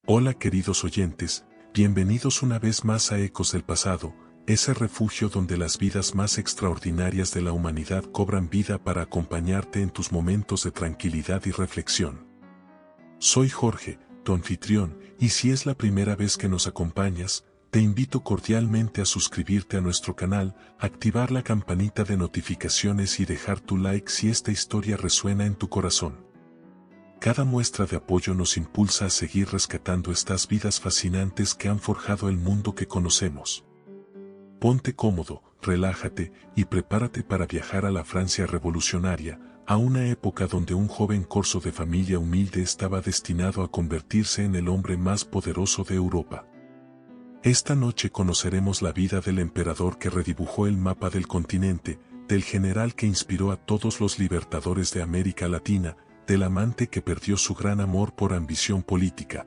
Hola queridos oyentes, bienvenidos una vez más a Ecos del Pasado, ese refugio donde las vidas más extraordinarias de la humanidad cobran vida para acompañarte en tus momentos de tranquilidad y reflexión. Soy Jorge, tu anfitrión, y si es la primera vez que nos acompañas, te invito cordialmente a suscribirte a nuestro canal, activar la campanita de notificaciones y dejar tu like si esta historia resuena en tu corazón. Cada muestra de apoyo nos impulsa a seguir rescatando estas vidas fascinantes que han forjado el mundo que conocemos. Ponte cómodo, relájate y prepárate para viajar a la Francia revolucionaria, a una época donde un joven corso de familia humilde estaba destinado a convertirse en el hombre más poderoso de Europa. Esta noche conoceremos la vida del emperador que redibujó el mapa del continente, del general que inspiró a todos los libertadores de América Latina, del amante que perdió su gran amor por ambición política.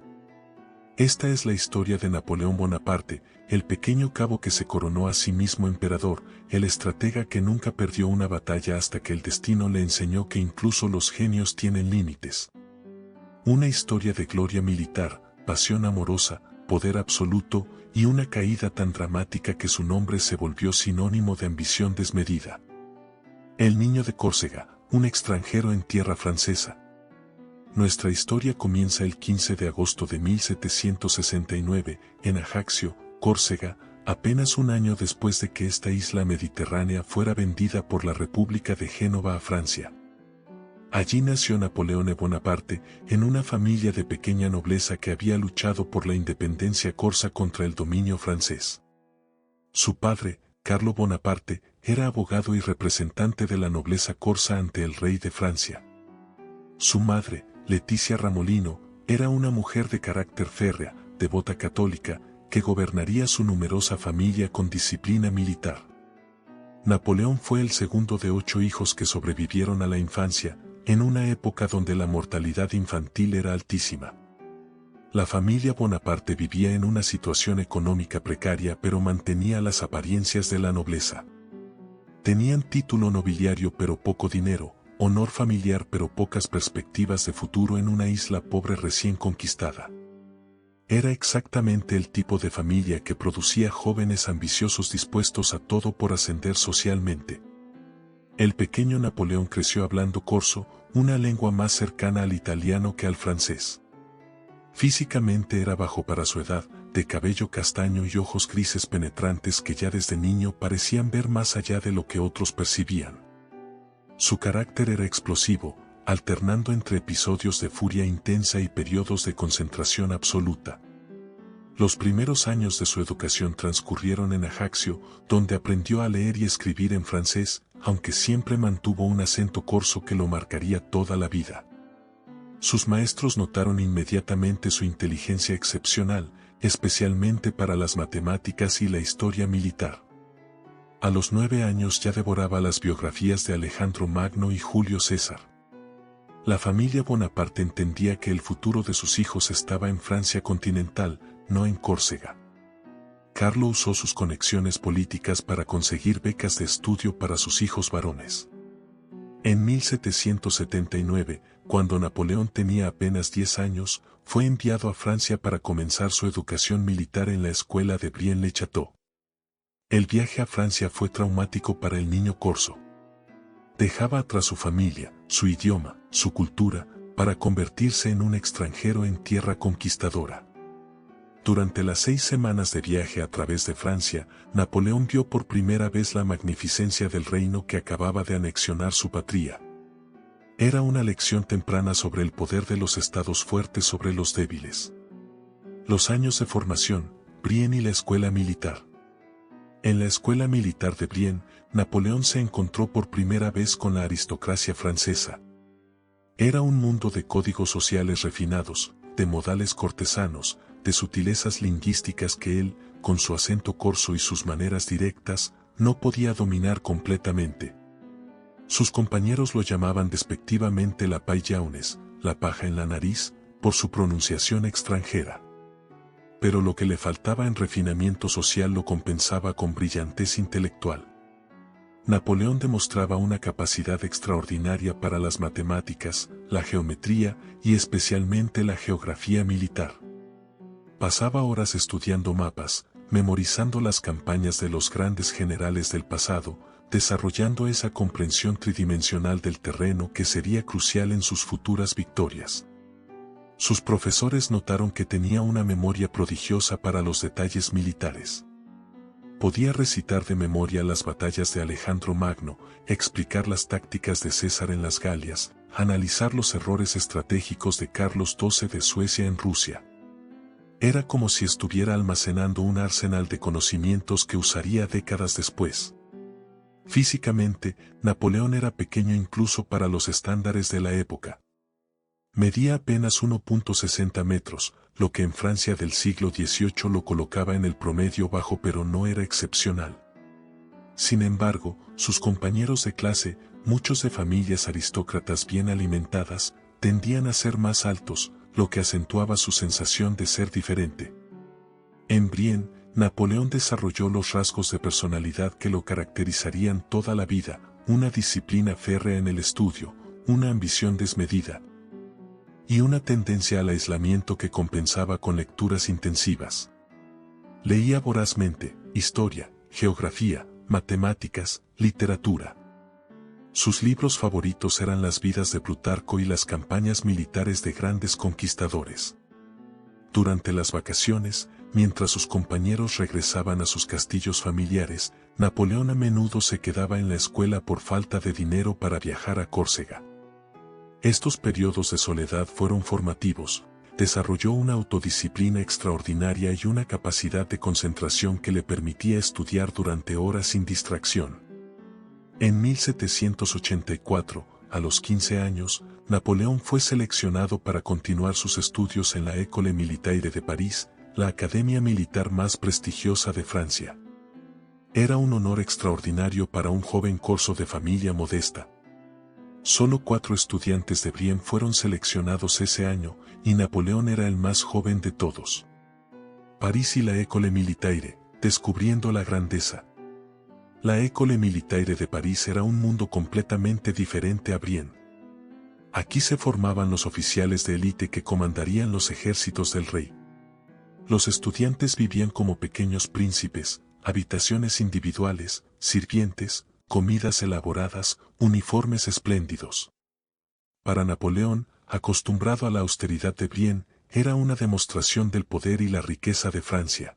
Esta es la historia de Napoleón Bonaparte, el pequeño cabo que se coronó a sí mismo emperador, el estratega que nunca perdió una batalla hasta que el destino le enseñó que incluso los genios tienen límites. Una historia de gloria militar, pasión amorosa, poder absoluto y una caída tan dramática que su nombre se volvió sinónimo de ambición desmedida. El niño de Córcega, un extranjero en tierra francesa. Nuestra historia comienza el 15 de agosto de 1769, en Ajaccio, Córcega, apenas un año después de que esta isla mediterránea fuera vendida por la República de Génova a Francia. Allí nació Napoleón Bonaparte, en una familia de pequeña nobleza que había luchado por la independencia corsa contra el dominio francés. Su padre, Carlo Bonaparte, era abogado y representante de la nobleza corsa ante el rey de Francia. Su madre, Leticia Ramolino, era una mujer de carácter férrea, devota católica, que gobernaría su numerosa familia con disciplina militar. Napoleón fue el segundo de 8 hijos que sobrevivieron a la infancia, en una época donde la mortalidad infantil era altísima. La familia Bonaparte vivía en una situación económica precaria pero mantenía las apariencias de la nobleza. Tenían título nobiliario pero poco dinero, honor familiar pero pocas perspectivas de futuro en una isla pobre recién conquistada. Era exactamente el tipo de familia que producía jóvenes ambiciosos dispuestos a todo por ascender socialmente. El pequeño Napoleón creció hablando corso, una lengua más cercana al italiano que al francés. Físicamente era bajo para su edad, de cabello castaño y ojos grises penetrantes que ya desde niño parecían ver más allá de lo que otros percibían. Su carácter era explosivo, alternando entre episodios de furia intensa y periodos de concentración absoluta. Los primeros años de su educación transcurrieron en Ajaccio, donde aprendió a leer y escribir en francés, aunque siempre mantuvo un acento corso que lo marcaría toda la vida. Sus maestros notaron inmediatamente su inteligencia excepcional, especialmente para las matemáticas y la historia militar. A los 9 años ya devoraba las biografías de Alejandro Magno y Julio César. La familia Bonaparte entendía que el futuro de sus hijos estaba en Francia continental, no en Córcega. Carlo usó sus conexiones políticas para conseguir becas de estudio para sus hijos varones. En 1779, cuando Napoleón tenía apenas 10 años, fue enviado a Francia para comenzar su educación militar en la escuela de Brienne-le-Château. El viaje a Francia fue traumático para el niño corso. Dejaba atrás su familia, su idioma, su cultura, para convertirse en un extranjero en tierra conquistadora. Durante las 6 semanas de viaje a través de Francia, Napoleón vio por primera vez la magnificencia del reino que acababa de anexionar su patria. Era una lección temprana sobre el poder de los estados fuertes sobre los débiles. Los años de formación, Brienne y la escuela militar. En la escuela militar de Brienne, Napoleón se encontró por primera vez con la aristocracia francesa. Era un mundo de códigos sociales refinados, de modales cortesanos, de sutilezas lingüísticas que él, con su acento corso y sus maneras directas, no podía dominar completamente. Sus compañeros lo llamaban despectivamente la paille jaunes, la paja en la nariz, por su pronunciación extranjera. Pero lo que le faltaba en refinamiento social lo compensaba con brillantez intelectual. Napoleón demostraba una capacidad extraordinaria para las matemáticas, la geometría y especialmente la geografía militar. Pasaba horas estudiando mapas, memorizando las campañas de los grandes generales del pasado, desarrollando esa comprensión tridimensional del terreno que sería crucial en sus futuras victorias. Sus profesores notaron que tenía una memoria prodigiosa para los detalles militares. Podía recitar de memoria las batallas de Alejandro Magno, explicar las tácticas de César en las Galias, analizar los errores estratégicos de Carlos XII de Suecia en Rusia. Era como si estuviera almacenando un arsenal de conocimientos que usaría décadas después. Físicamente, Napoleón era pequeño incluso para los estándares de la época. Medía apenas 1,60 metros, lo que en Francia del siglo XVIII lo colocaba en el promedio bajo, pero no era excepcional. Sin embargo, sus compañeros de clase, muchos de familias aristócratas bien alimentadas, tendían a ser más altos, lo que acentuaba su sensación de ser diferente. En Brienne, Napoleón desarrolló los rasgos de personalidad que lo caracterizarían toda la vida: una disciplina férrea en el estudio, una ambición desmedida y una tendencia al aislamiento que compensaba con lecturas intensivas. Leía vorazmente historia, geografía, matemáticas, literatura. Sus libros favoritos eran las vidas de Plutarco y las campañas militares de grandes conquistadores. Durante las vacaciones, mientras sus compañeros regresaban a sus castillos familiares, Napoleón a menudo se quedaba en la escuela por falta de dinero para viajar a Córcega. Estos periodos de soledad fueron formativos. Desarrolló una autodisciplina extraordinaria y una capacidad de concentración que le permitía estudiar durante horas sin distracción. En 1784, a los 15 años, Napoleón fue seleccionado para continuar sus estudios en la École Militaire de París, la academia militar más prestigiosa de Francia. Era un honor extraordinario para un joven corso de familia modesta. Solo 4 estudiantes de Brienne fueron seleccionados ese año, y Napoleón era el más joven de todos. París y la École Militaire, descubriendo la grandeza. La École Militaire de París era un mundo completamente diferente a Brienne. Aquí se formaban los oficiales de élite que comandarían los ejércitos del rey. Los estudiantes vivían como pequeños príncipes, habitaciones individuales, sirvientes, comidas elaboradas, uniformes espléndidos. Para Napoleón, acostumbrado a la austeridad de Brienne, era una demostración del poder y la riqueza de Francia.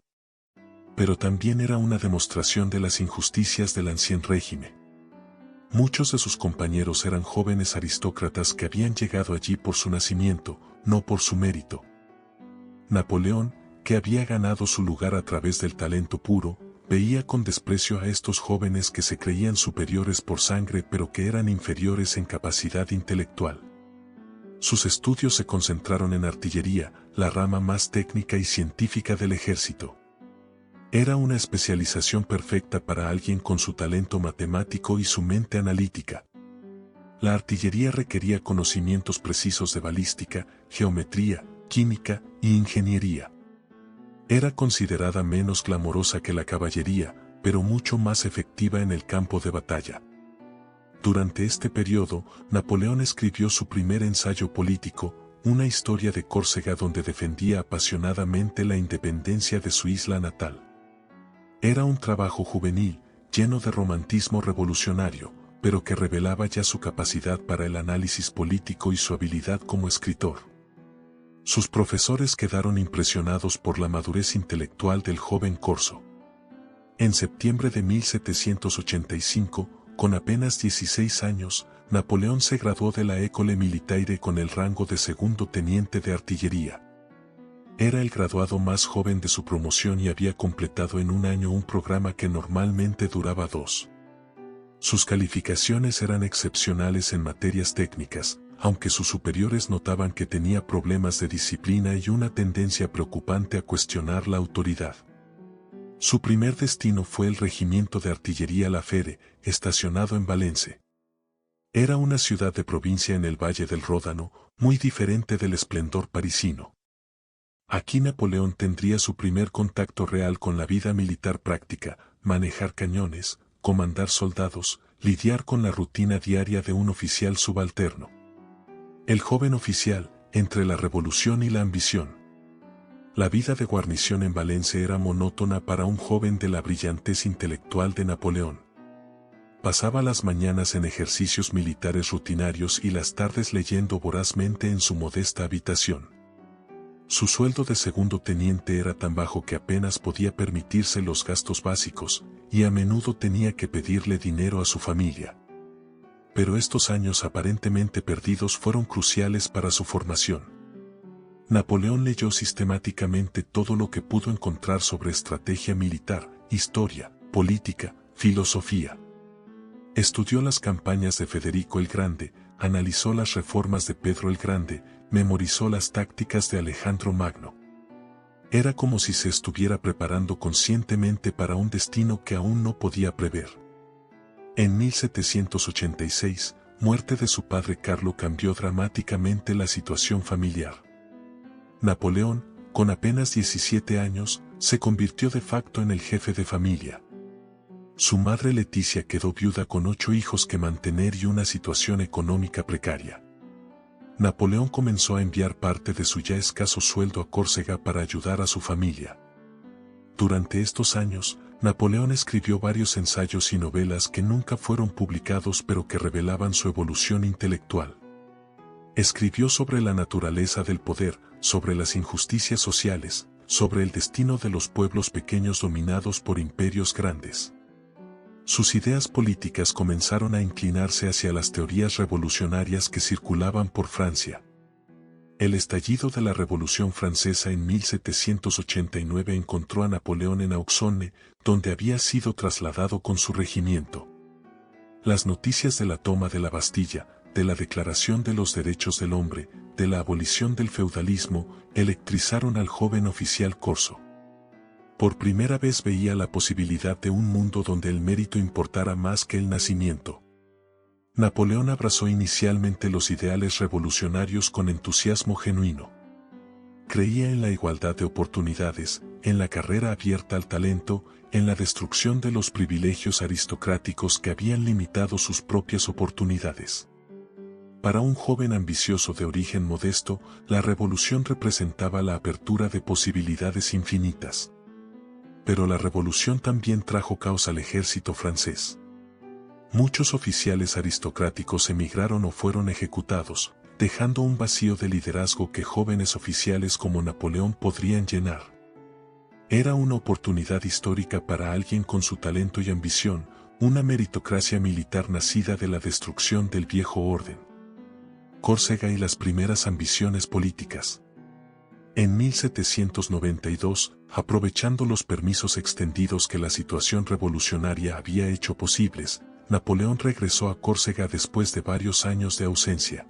Pero también era una demostración de las injusticias del ancien régimen. Muchos de sus compañeros eran jóvenes aristócratas que habían llegado allí por su nacimiento, no por su mérito. Napoleón, que había ganado su lugar a través del talento puro, veía con desprecio a estos jóvenes que se creían superiores por sangre pero que eran inferiores en capacidad intelectual. Sus estudios se concentraron en artillería, la rama más técnica y científica del ejército. Era una especialización perfecta para alguien con su talento matemático y su mente analítica. La artillería requería conocimientos precisos de balística, geometría, química e ingeniería. Era considerada menos glamorosa que la caballería, pero mucho más efectiva en el campo de batalla. Durante este periodo, Napoleón escribió su primer ensayo político, una historia de Córcega, donde defendía apasionadamente la independencia de su isla natal. Era un trabajo juvenil, lleno de romantismo revolucionario, pero que revelaba ya su capacidad para el análisis político y su habilidad como escritor. Sus profesores quedaron impresionados por la madurez intelectual del joven corso. En septiembre de 1785, con apenas 16 años, Napoleón se graduó de la École Militaire con el rango de segundo teniente de artillería. Era el graduado más joven de su promoción y había completado en un año un programa que normalmente duraba 2. Sus calificaciones eran excepcionales en materias técnicas, aunque sus superiores notaban que tenía problemas de disciplina y una tendencia preocupante a cuestionar la autoridad. Su primer destino fue el regimiento de artillería La Fere, estacionado en Valence. Era una ciudad de provincia en el Valle del Ródano, muy diferente del esplendor parisino. Aquí Napoleón tendría su primer contacto real con la vida militar práctica: manejar cañones, comandar soldados, lidiar con la rutina diaria de un oficial subalterno. El joven oficial, entre la revolución y la ambición. La vida de guarnición en Valencia era monótona para un joven de la brillantez intelectual de Napoleón. Pasaba las mañanas en ejercicios militares rutinarios y las tardes leyendo vorazmente en su modesta habitación. Su sueldo de segundo teniente era tan bajo que apenas podía permitirse los gastos básicos, y a menudo tenía que pedirle dinero a su familia. Pero estos años aparentemente perdidos fueron cruciales para su formación. Napoleón leyó sistemáticamente todo lo que pudo encontrar sobre estrategia militar, historia, política, filosofía. Estudió las campañas de Federico el Grande, analizó las reformas de Pedro el Grande, memorizó las tácticas de Alejandro Magno. Era como si se estuviera preparando conscientemente para un destino que aún no podía prever. En 1786, muerte de su padre Carlo cambió dramáticamente la situación familiar. Napoleón, con apenas 17 años, se convirtió de facto en el jefe de familia. Su madre Leticia quedó viuda con 8 hijos que mantener y una situación económica precaria. Napoleón comenzó a enviar parte de su ya escaso sueldo a Córcega para ayudar a su familia. Durante estos años, Napoleón escribió varios ensayos y novelas que nunca fueron publicados pero que revelaban su evolución intelectual. Escribió sobre la naturaleza del poder, sobre las injusticias sociales, sobre el destino de los pueblos pequeños dominados por imperios grandes. Sus ideas políticas comenzaron a inclinarse hacia las teorías revolucionarias que circulaban por Francia. El estallido de la Revolución Francesa en 1789 encontró a Napoleón en Auxonne, donde había sido trasladado con su regimiento. Las noticias de la toma de la Bastilla, de la Declaración de los Derechos del Hombre, de la abolición del feudalismo, electrizaron al joven oficial corso. Por primera vez veía la posibilidad de un mundo donde el mérito importara más que el nacimiento. Napoleón abrazó inicialmente los ideales revolucionarios con entusiasmo genuino. Creía en la igualdad de oportunidades, en la carrera abierta al talento, en la destrucción de los privilegios aristocráticos que habían limitado sus propias oportunidades. Para un joven ambicioso de origen modesto, la revolución representaba la apertura de posibilidades infinitas. Pero la revolución también trajo caos al ejército francés. Muchos oficiales aristocráticos emigraron o fueron ejecutados, dejando un vacío de liderazgo que jóvenes oficiales como Napoleón podrían llenar. Era una oportunidad histórica para alguien con su talento y ambición, una meritocracia militar nacida de la destrucción del viejo orden. Córcega y las primeras ambiciones políticas. En 1792, aprovechando los permisos extendidos que la situación revolucionaria había hecho posibles, Napoleón regresó a Córcega después de varios años de ausencia.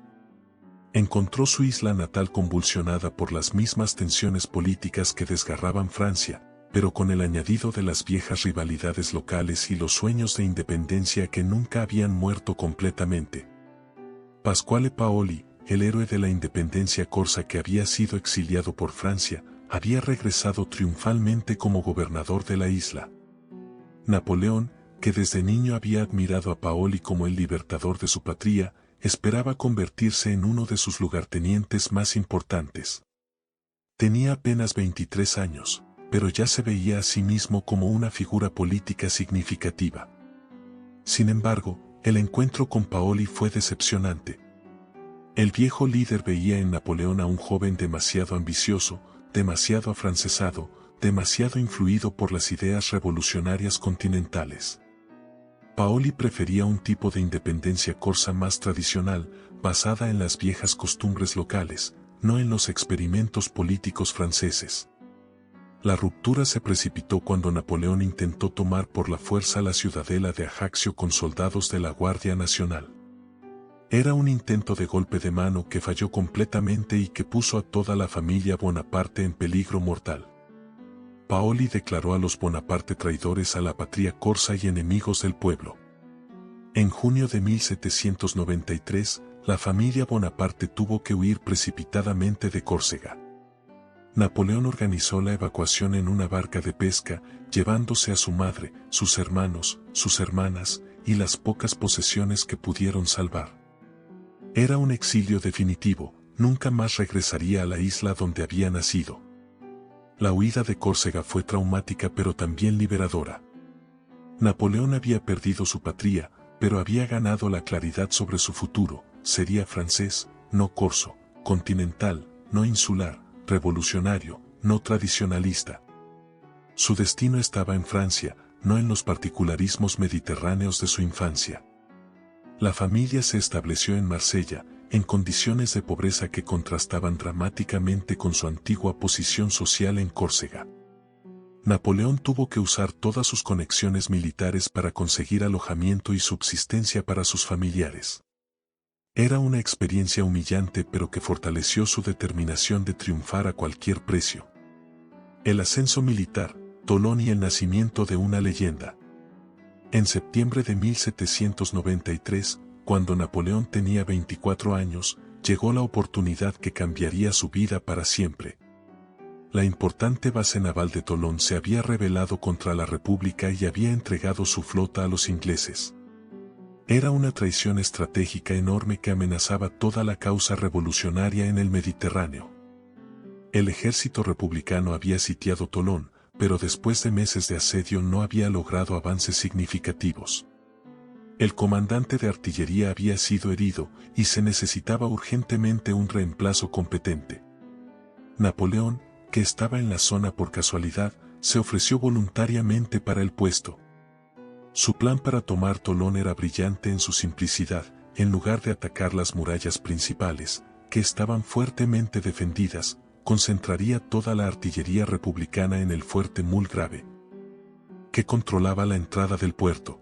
Encontró su isla natal convulsionada por las mismas tensiones políticas que desgarraban Francia, pero con el añadido de las viejas rivalidades locales y los sueños de independencia que nunca habían muerto completamente. Pasquale Paoli, el héroe de la independencia corsa que había sido exiliado por Francia, había regresado triunfalmente como gobernador de la isla. Napoleón, que desde niño había admirado a Paoli como el libertador de su patria, esperaba convertirse en uno de sus lugartenientes más importantes. Tenía apenas 23 años, pero ya se veía a sí mismo como una figura política significativa. Sin embargo, el encuentro con Paoli fue decepcionante. El viejo líder veía en Napoleón a un joven demasiado ambicioso, demasiado afrancesado, demasiado influido por las ideas revolucionarias continentales. Paoli prefería un tipo de independencia corsa más tradicional, basada en las viejas costumbres locales, no en los experimentos políticos franceses. La ruptura se precipitó cuando Napoleón intentó tomar por la fuerza la ciudadela de Ajaccio con soldados de la Guardia Nacional. Era un intento de golpe de mano que falló completamente y que puso a toda la familia Bonaparte en peligro mortal. Paoli declaró a los Bonaparte traidores a la patria corsa y enemigos del pueblo. En junio de 1793, la familia Bonaparte tuvo que huir precipitadamente de Córcega. Napoleón organizó la evacuación en una barca de pesca, llevándose a su madre, sus hermanos, sus hermanas, y las pocas posesiones que pudieron salvar. Era un exilio definitivo, nunca más regresaría a la isla donde había nacido. La huida de Córcega fue traumática pero también liberadora. Napoleón había perdido su patria, pero había ganado la claridad sobre su futuro. Sería francés, no corso, continental, no insular, revolucionario, no tradicionalista. Su destino estaba en Francia, no en los particularismos mediterráneos de su infancia. La familia se estableció en Marsella, en condiciones de pobreza que contrastaban dramáticamente con su antigua posición social en Córcega. Napoleón tuvo que usar todas sus conexiones militares para conseguir alojamiento y subsistencia para sus familiares. Era una experiencia humillante pero que fortaleció su determinación de triunfar a cualquier precio. El ascenso militar, Tolón y el nacimiento de una leyenda. En septiembre de 1793, cuando Napoleón tenía 24 años, llegó la oportunidad que cambiaría su vida para siempre. La importante base naval de Tolón se había rebelado contra la República y había entregado su flota a los ingleses. Era una traición estratégica enorme que amenazaba toda la causa revolucionaria en el Mediterráneo. El ejército republicano había sitiado Tolón, pero después de meses de asedio no había logrado avances significativos. El comandante de artillería había sido herido y se necesitaba urgentemente un reemplazo competente. Napoleón, que estaba en la zona por casualidad, se ofreció voluntariamente para el puesto. Su plan para tomar Tolón era brillante en su simplicidad. En lugar de atacar las murallas principales, que estaban fuertemente defendidas, concentraría toda la artillería republicana en el fuerte Mulgrave, que controlaba la entrada del puerto.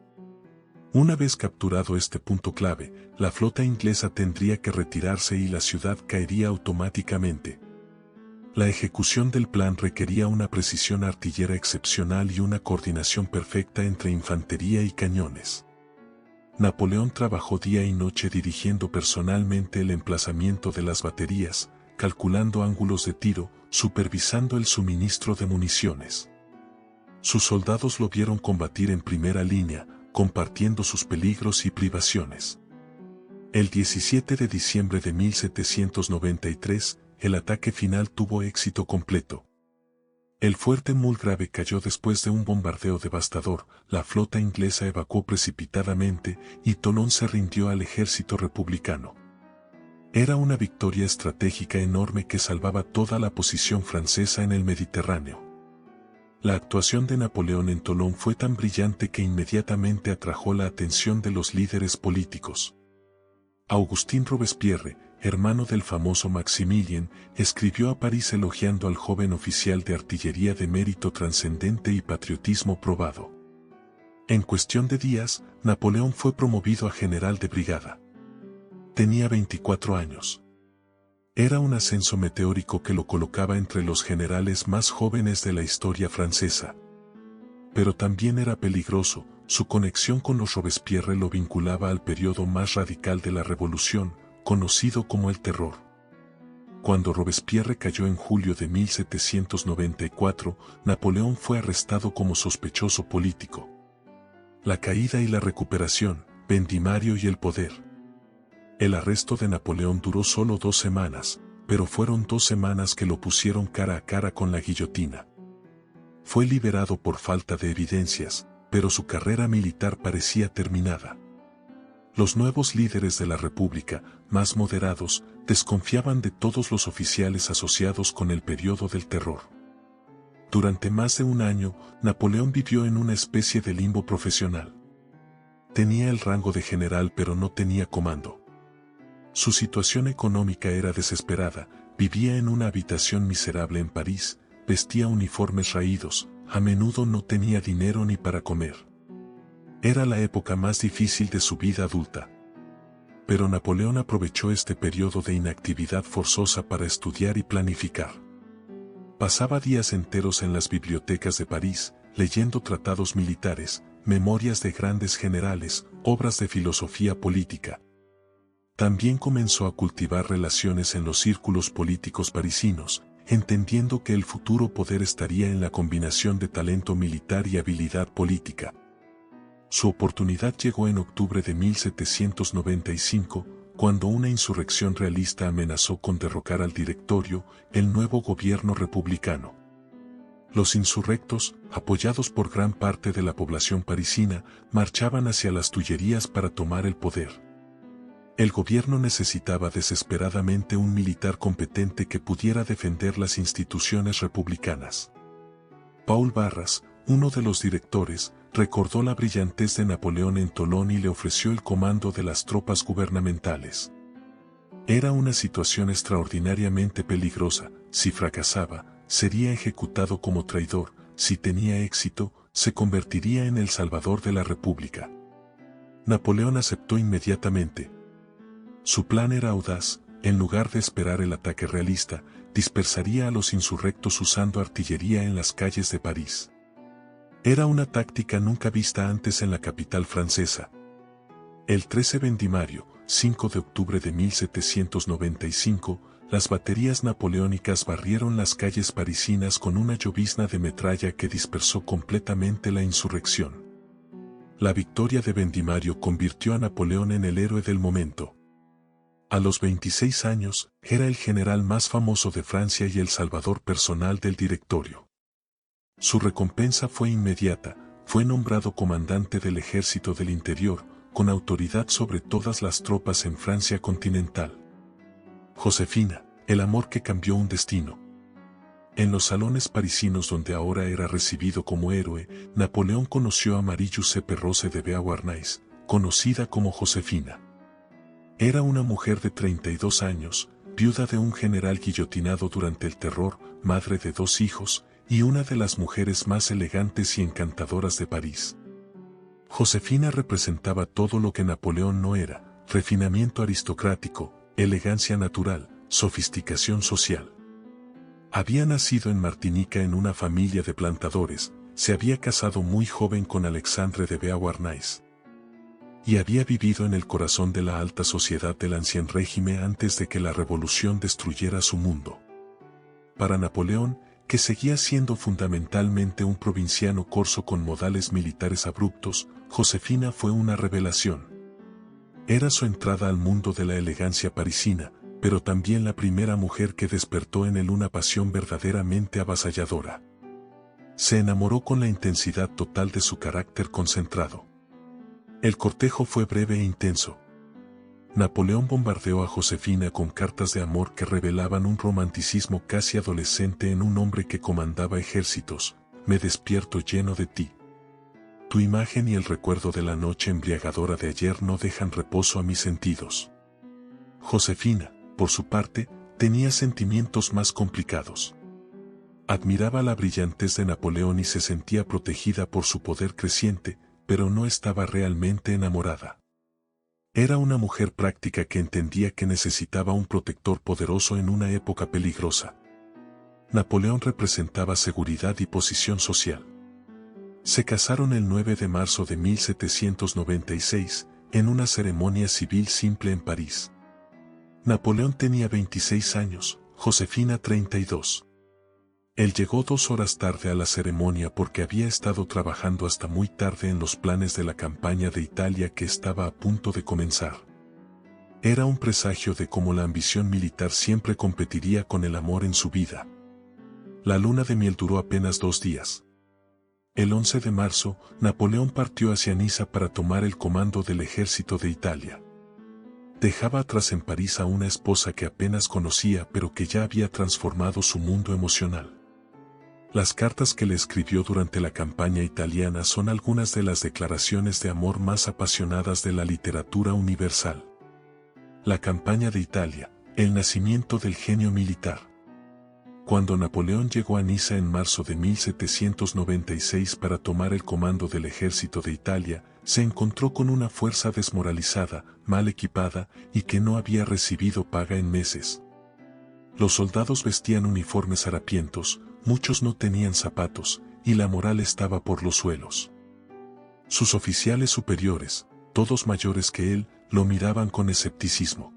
Una vez capturado este punto clave, la flota inglesa tendría que retirarse y la ciudad caería automáticamente. La ejecución del plan requería una precisión artillera excepcional y una coordinación perfecta entre infantería y cañones. Napoleón trabajó día y noche dirigiendo personalmente el emplazamiento de las baterías, calculando ángulos de tiro, supervisando el suministro de municiones. Sus soldados lo vieron combatir en primera línea, compartiendo sus peligros y privaciones. El 17 de diciembre de 1793, el ataque final tuvo éxito completo. El fuerte Mulgrave cayó después de un bombardeo devastador, la flota inglesa evacuó precipitadamente y Tolón se rindió al ejército republicano. Era una victoria estratégica enorme que salvaba toda la posición francesa en el Mediterráneo. La actuación de Napoleón en Tolón fue tan brillante que inmediatamente atrajo la atención de los líderes políticos. Augustin Robespierre, hermano del famoso Maximilien, escribió a París elogiando al joven oficial de artillería de mérito trascendente y patriotismo probado. En cuestión de días, Napoleón fue promovido a general de brigada. Tenía 24 años. Era un ascenso meteórico que lo colocaba entre los generales más jóvenes de la historia francesa. Pero también era peligroso, su conexión con los Robespierre lo vinculaba al periodo más radical de la revolución, conocido como el Terror. Cuando Robespierre cayó en julio de 1794, Napoleón fue arrestado como sospechoso político. La caída y la recuperación, Vendimario y el poder. El arresto de Napoleón duró solo 2 semanas, pero fueron 2 semanas que lo pusieron cara a cara con la guillotina. Fue liberado por falta de evidencias, pero su carrera militar parecía terminada. Los nuevos líderes de la República, más moderados, desconfiaban de todos los oficiales asociados con el periodo del Terror. Durante más de un año, Napoleón vivió en una especie de limbo profesional. Tenía el rango de general pero no tenía comando. Su situación económica era desesperada, vivía en una habitación miserable en París, vestía uniformes raídos, a menudo no tenía dinero ni para comer. Era la época más difícil de su vida adulta. Pero Napoleón aprovechó este periodo de inactividad forzosa para estudiar y planificar. Pasaba días enteros en las bibliotecas de París, leyendo tratados militares, memorias de grandes generales, obras de filosofía política. También comenzó a cultivar relaciones en los círculos políticos parisinos, entendiendo que el futuro poder estaría en la combinación de talento militar y habilidad política. Su oportunidad llegó en octubre de 1795, cuando una insurrección realista amenazó con derrocar al Directorio, el nuevo gobierno republicano. Los insurrectos, apoyados por gran parte de la población parisina, marchaban hacia las Tullerías para tomar el poder. El gobierno necesitaba desesperadamente un militar competente que pudiera defender las instituciones republicanas. Paul Barras, uno de los directores, recordó la brillantez de Napoleón en Tolón y le ofreció el comando de las tropas gubernamentales. Era una situación extraordinariamente peligrosa. Si fracasaba, sería ejecutado como traidor; si tenía éxito, se convertiría en el salvador de la República. Napoleón aceptó inmediatamente. Su plan era audaz. En lugar de esperar el ataque realista, dispersaría a los insurrectos usando artillería en las calles de París. Era una táctica nunca vista antes en la capital francesa. El 13 Vendimario, 5 de octubre de 1795, las baterías napoleónicas barrieron las calles parisinas con una llovizna de metralla que dispersó completamente la insurrección. La victoria de Vendimario convirtió a Napoleón en el héroe del momento. A los 26 años, era el general más famoso de Francia y el salvador personal del Directorio. Su recompensa fue inmediata. Fue nombrado comandante del Ejército del Interior, con autoridad sobre todas las tropas en Francia continental. Josefina, el amor que cambió un destino. En los salones parisinos donde ahora era recibido como héroe, Napoleón conoció a Marie-Giuseppe Rose de Beauharnais, conocida como Josefina. Era una mujer de 32 años, viuda de un general guillotinado durante el terror, madre de 2 hijos, y una de las mujeres más elegantes y encantadoras de París. Josefina representaba todo lo que Napoleón no era: refinamiento aristocrático, elegancia natural, sofisticación social. Había nacido en Martinica en una familia de plantadores, se había casado muy joven con Alexandre de Beauharnais. Y había vivido en el corazón de la alta sociedad del Ancien Régimen antes de que la revolución destruyera su mundo. Para Napoleón, que seguía siendo fundamentalmente un provinciano corso con modales militares abruptos, Josefina fue una revelación. Era su entrada al mundo de la elegancia parisina, pero también la primera mujer que despertó en él una pasión verdaderamente avasalladora. Se enamoró con la intensidad total de su carácter concentrado. El cortejo fue breve e intenso. Napoleón bombardeó a Josefina con cartas de amor que revelaban un romanticismo casi adolescente en un hombre que comandaba ejércitos. Me despierto lleno de ti. Tu imagen y el recuerdo de la noche embriagadora de ayer no dejan reposo a mis sentidos. Josefina, por su parte, tenía sentimientos más complicados. Admiraba la brillantez de Napoleón y se sentía protegida por su poder creciente, pero no estaba realmente enamorada. Era una mujer práctica que entendía que necesitaba un protector poderoso en una época peligrosa. Napoleón representaba seguridad y posición social. Se casaron el 9 de marzo de 1796, en una ceremonia civil simple en París. Napoleón tenía 26 años, Josefina 32. Él llegó 2 horas tarde a la ceremonia porque había estado trabajando hasta muy tarde en los planes de la campaña de Italia que estaba a punto de comenzar. Era un presagio de cómo la ambición militar siempre competiría con el amor en su vida. La luna de miel duró apenas 2 días. El 11 de marzo, Napoleón partió hacia Niza para tomar el comando del ejército de Italia. Dejaba atrás en París a una esposa que apenas conocía pero que ya había transformado su mundo emocional. Las cartas que le escribió durante la campaña italiana son algunas de las declaraciones de amor más apasionadas de la literatura universal. La campaña de Italia, el nacimiento del genio militar. Cuando Napoleón llegó a Niza en marzo de 1796 para tomar el comando del ejército de Italia, se encontró con una fuerza desmoralizada, mal equipada y que no había recibido paga en meses. Los soldados vestían uniformes harapientos, muchos no tenían zapatos, y la moral estaba por los suelos. Sus oficiales superiores, todos mayores que él, lo miraban con escepticismo.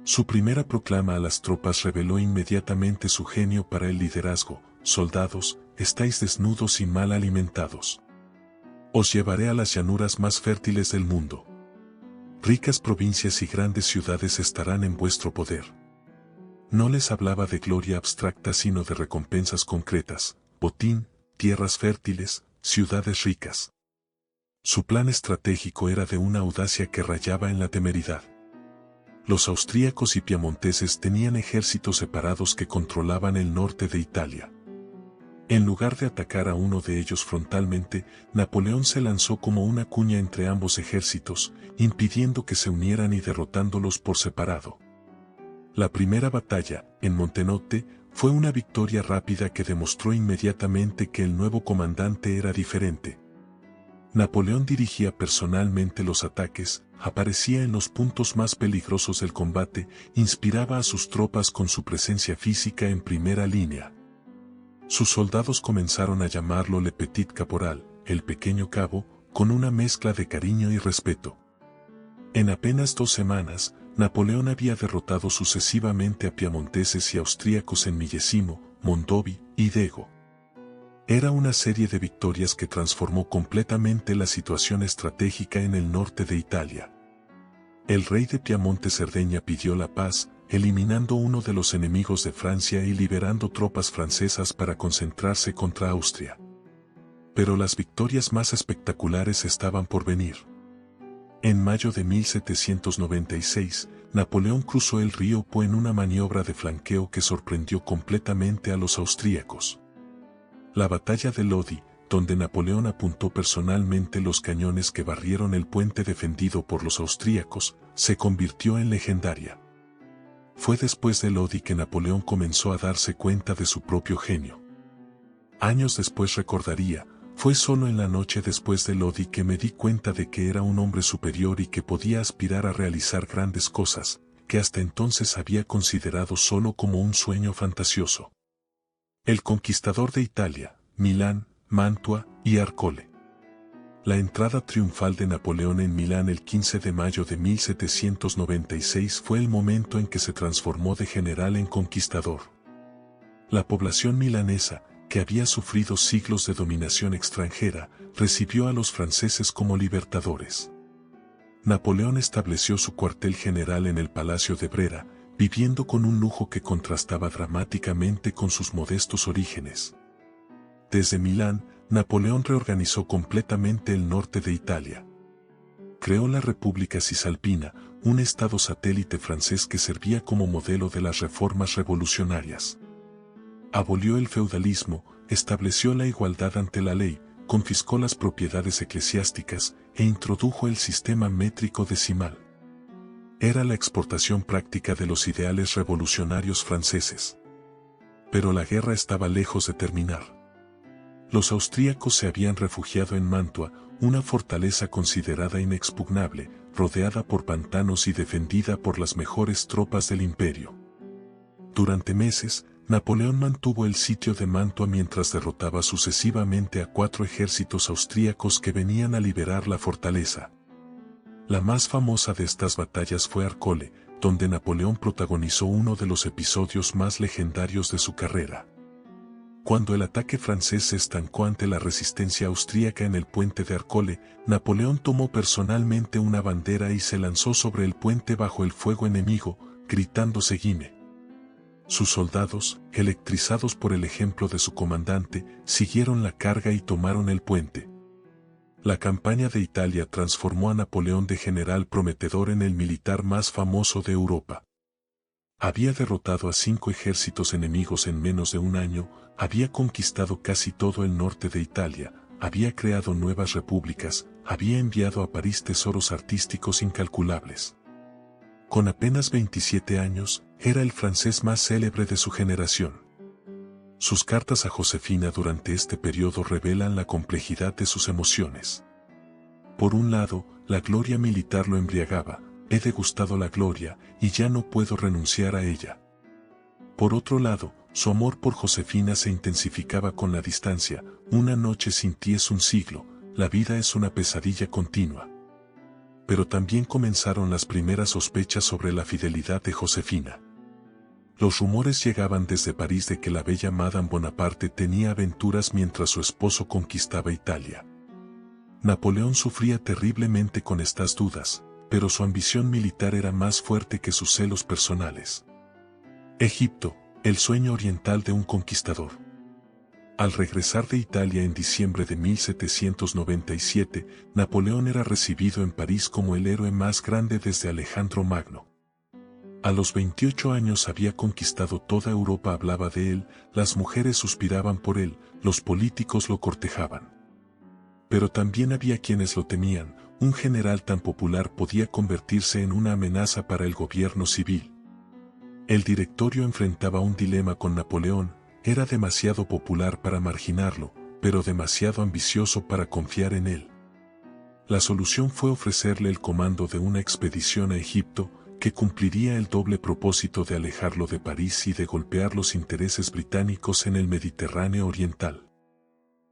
Su primera proclama a las tropas reveló inmediatamente su genio para el liderazgo: soldados, estáis desnudos y mal alimentados. Os llevaré a las llanuras más fértiles del mundo. Ricas provincias y grandes ciudades estarán en vuestro poder. No les hablaba de gloria abstracta sino de recompensas concretas. botín, tierras fértiles, ciudades ricas. Su plan estratégico era de una audacia que rayaba en la temeridad. Los austríacos y piamonteses tenían ejércitos separados que controlaban el norte de Italia. En lugar de atacar a uno de ellos frontalmente, Napoleón se lanzó como una cuña entre ambos ejércitos, impidiendo que se unieran y derrotándolos por separado. La primera batalla, en Montenotte, fue una victoria rápida que demostró inmediatamente que el nuevo comandante era diferente. Napoleón dirigía personalmente los ataques, aparecía en los puntos más peligrosos del combate, inspiraba a sus tropas con su presencia física en primera línea. Sus soldados comenzaron a llamarlo Le Petit Caporal, el pequeño cabo, con una mezcla de cariño y respeto. En apenas 2 semanas, Napoleón había derrotado sucesivamente a piamonteses y austríacos en Millesimo, Mondovi y Dego. Era una serie de victorias que transformó completamente la situación estratégica en el norte de Italia. El rey de Piamonte Cerdeña pidió la paz, eliminando uno de los enemigos de Francia y liberando tropas francesas para concentrarse contra Austria. Pero las victorias más espectaculares estaban por venir. En mayo de 1796, Napoleón cruzó el río Po en una maniobra de flanqueo que sorprendió completamente a los austríacos. La batalla de Lodi, donde Napoleón apuntó personalmente los cañones que barrieron el puente defendido por los austríacos, se convirtió en legendaria. Fue después de Lodi que Napoleón comenzó a darse cuenta de su propio genio. Años después recordaría: fue solo en la noche después de Lodi que me di cuenta de que era un hombre superior y que podía aspirar a realizar grandes cosas, que hasta entonces había considerado solo como un sueño fantasioso. El conquistador de Italia, Milán, Mantua y Arcole. La entrada triunfal de Napoleón en Milán el 15 de mayo de 1796 fue el momento en que se transformó de general en conquistador. La población milanesa, que había sufrido siglos de dominación extranjera, recibió a los franceses como libertadores. Napoleón estableció su cuartel general en el Palacio de Brera, viviendo con un lujo que contrastaba dramáticamente con sus modestos orígenes. Desde Milán, Napoleón reorganizó completamente el norte de Italia. Creó la República Cisalpina, un estado satélite francés que servía como modelo de las reformas revolucionarias. Abolió el feudalismo, estableció la igualdad ante la ley, confiscó las propiedades eclesiásticas e introdujo el sistema métrico decimal. Era la exportación práctica de los ideales revolucionarios franceses. Pero la guerra estaba lejos de terminar. Los austríacos se habían refugiado en Mantua, una fortaleza considerada inexpugnable, rodeada por pantanos y defendida por las mejores tropas del imperio. Durante meses, Napoleón mantuvo el sitio de Mantua mientras derrotaba sucesivamente a 4 ejércitos austríacos que venían a liberar la fortaleza. La más famosa de estas batallas fue Arcole, donde Napoleón protagonizó uno de los episodios más legendarios de su carrera. Cuando el ataque francés se estancó ante la resistencia austríaca en el puente de Arcole, Napoleón tomó personalmente una bandera y se lanzó sobre el puente bajo el fuego enemigo, gritando "Seguime". Sus soldados, electrizados por el ejemplo de su comandante, siguieron la carga y tomaron el puente. La campaña de Italia transformó a Napoleón de general prometedor en el militar más famoso de Europa. Había derrotado a 5 ejércitos enemigos en menos de un año, había conquistado casi todo el norte de Italia, había creado nuevas repúblicas, había enviado a París tesoros artísticos incalculables. Con apenas 27 años, era el francés más célebre de su generación. Sus cartas a Josefina durante este periodo revelan la complejidad de sus emociones. Por un lado, la gloria militar lo embriagaba: he degustado la gloria, y ya no puedo renunciar a ella. Por otro lado, su amor por Josefina se intensificaba con la distancia: una noche sin ti es un siglo, la vida es una pesadilla continua. Pero también comenzaron las primeras sospechas sobre la fidelidad de Josefina. Los rumores llegaban desde París de que la bella Madame Bonaparte tenía aventuras mientras su esposo conquistaba Italia. Napoleón sufría terriblemente con estas dudas, pero su ambición militar era más fuerte que sus celos personales. Egipto, el sueño oriental de un conquistador. Al regresar de Italia en diciembre de 1797, Napoleón era recibido en París como el héroe más grande desde Alejandro Magno. A los 28 años había conquistado toda Europa, hablaba de él, las mujeres suspiraban por él, los políticos lo cortejaban. Pero también había quienes lo temían, un general tan popular podía convertirse en una amenaza para el gobierno civil. El directorio enfrentaba un dilema con Napoleón, era demasiado popular para marginarlo, pero demasiado ambicioso para confiar en él. La solución fue ofrecerle el comando de una expedición a Egipto, que cumpliría el doble propósito de alejarlo de París y de golpear los intereses británicos en el Mediterráneo oriental.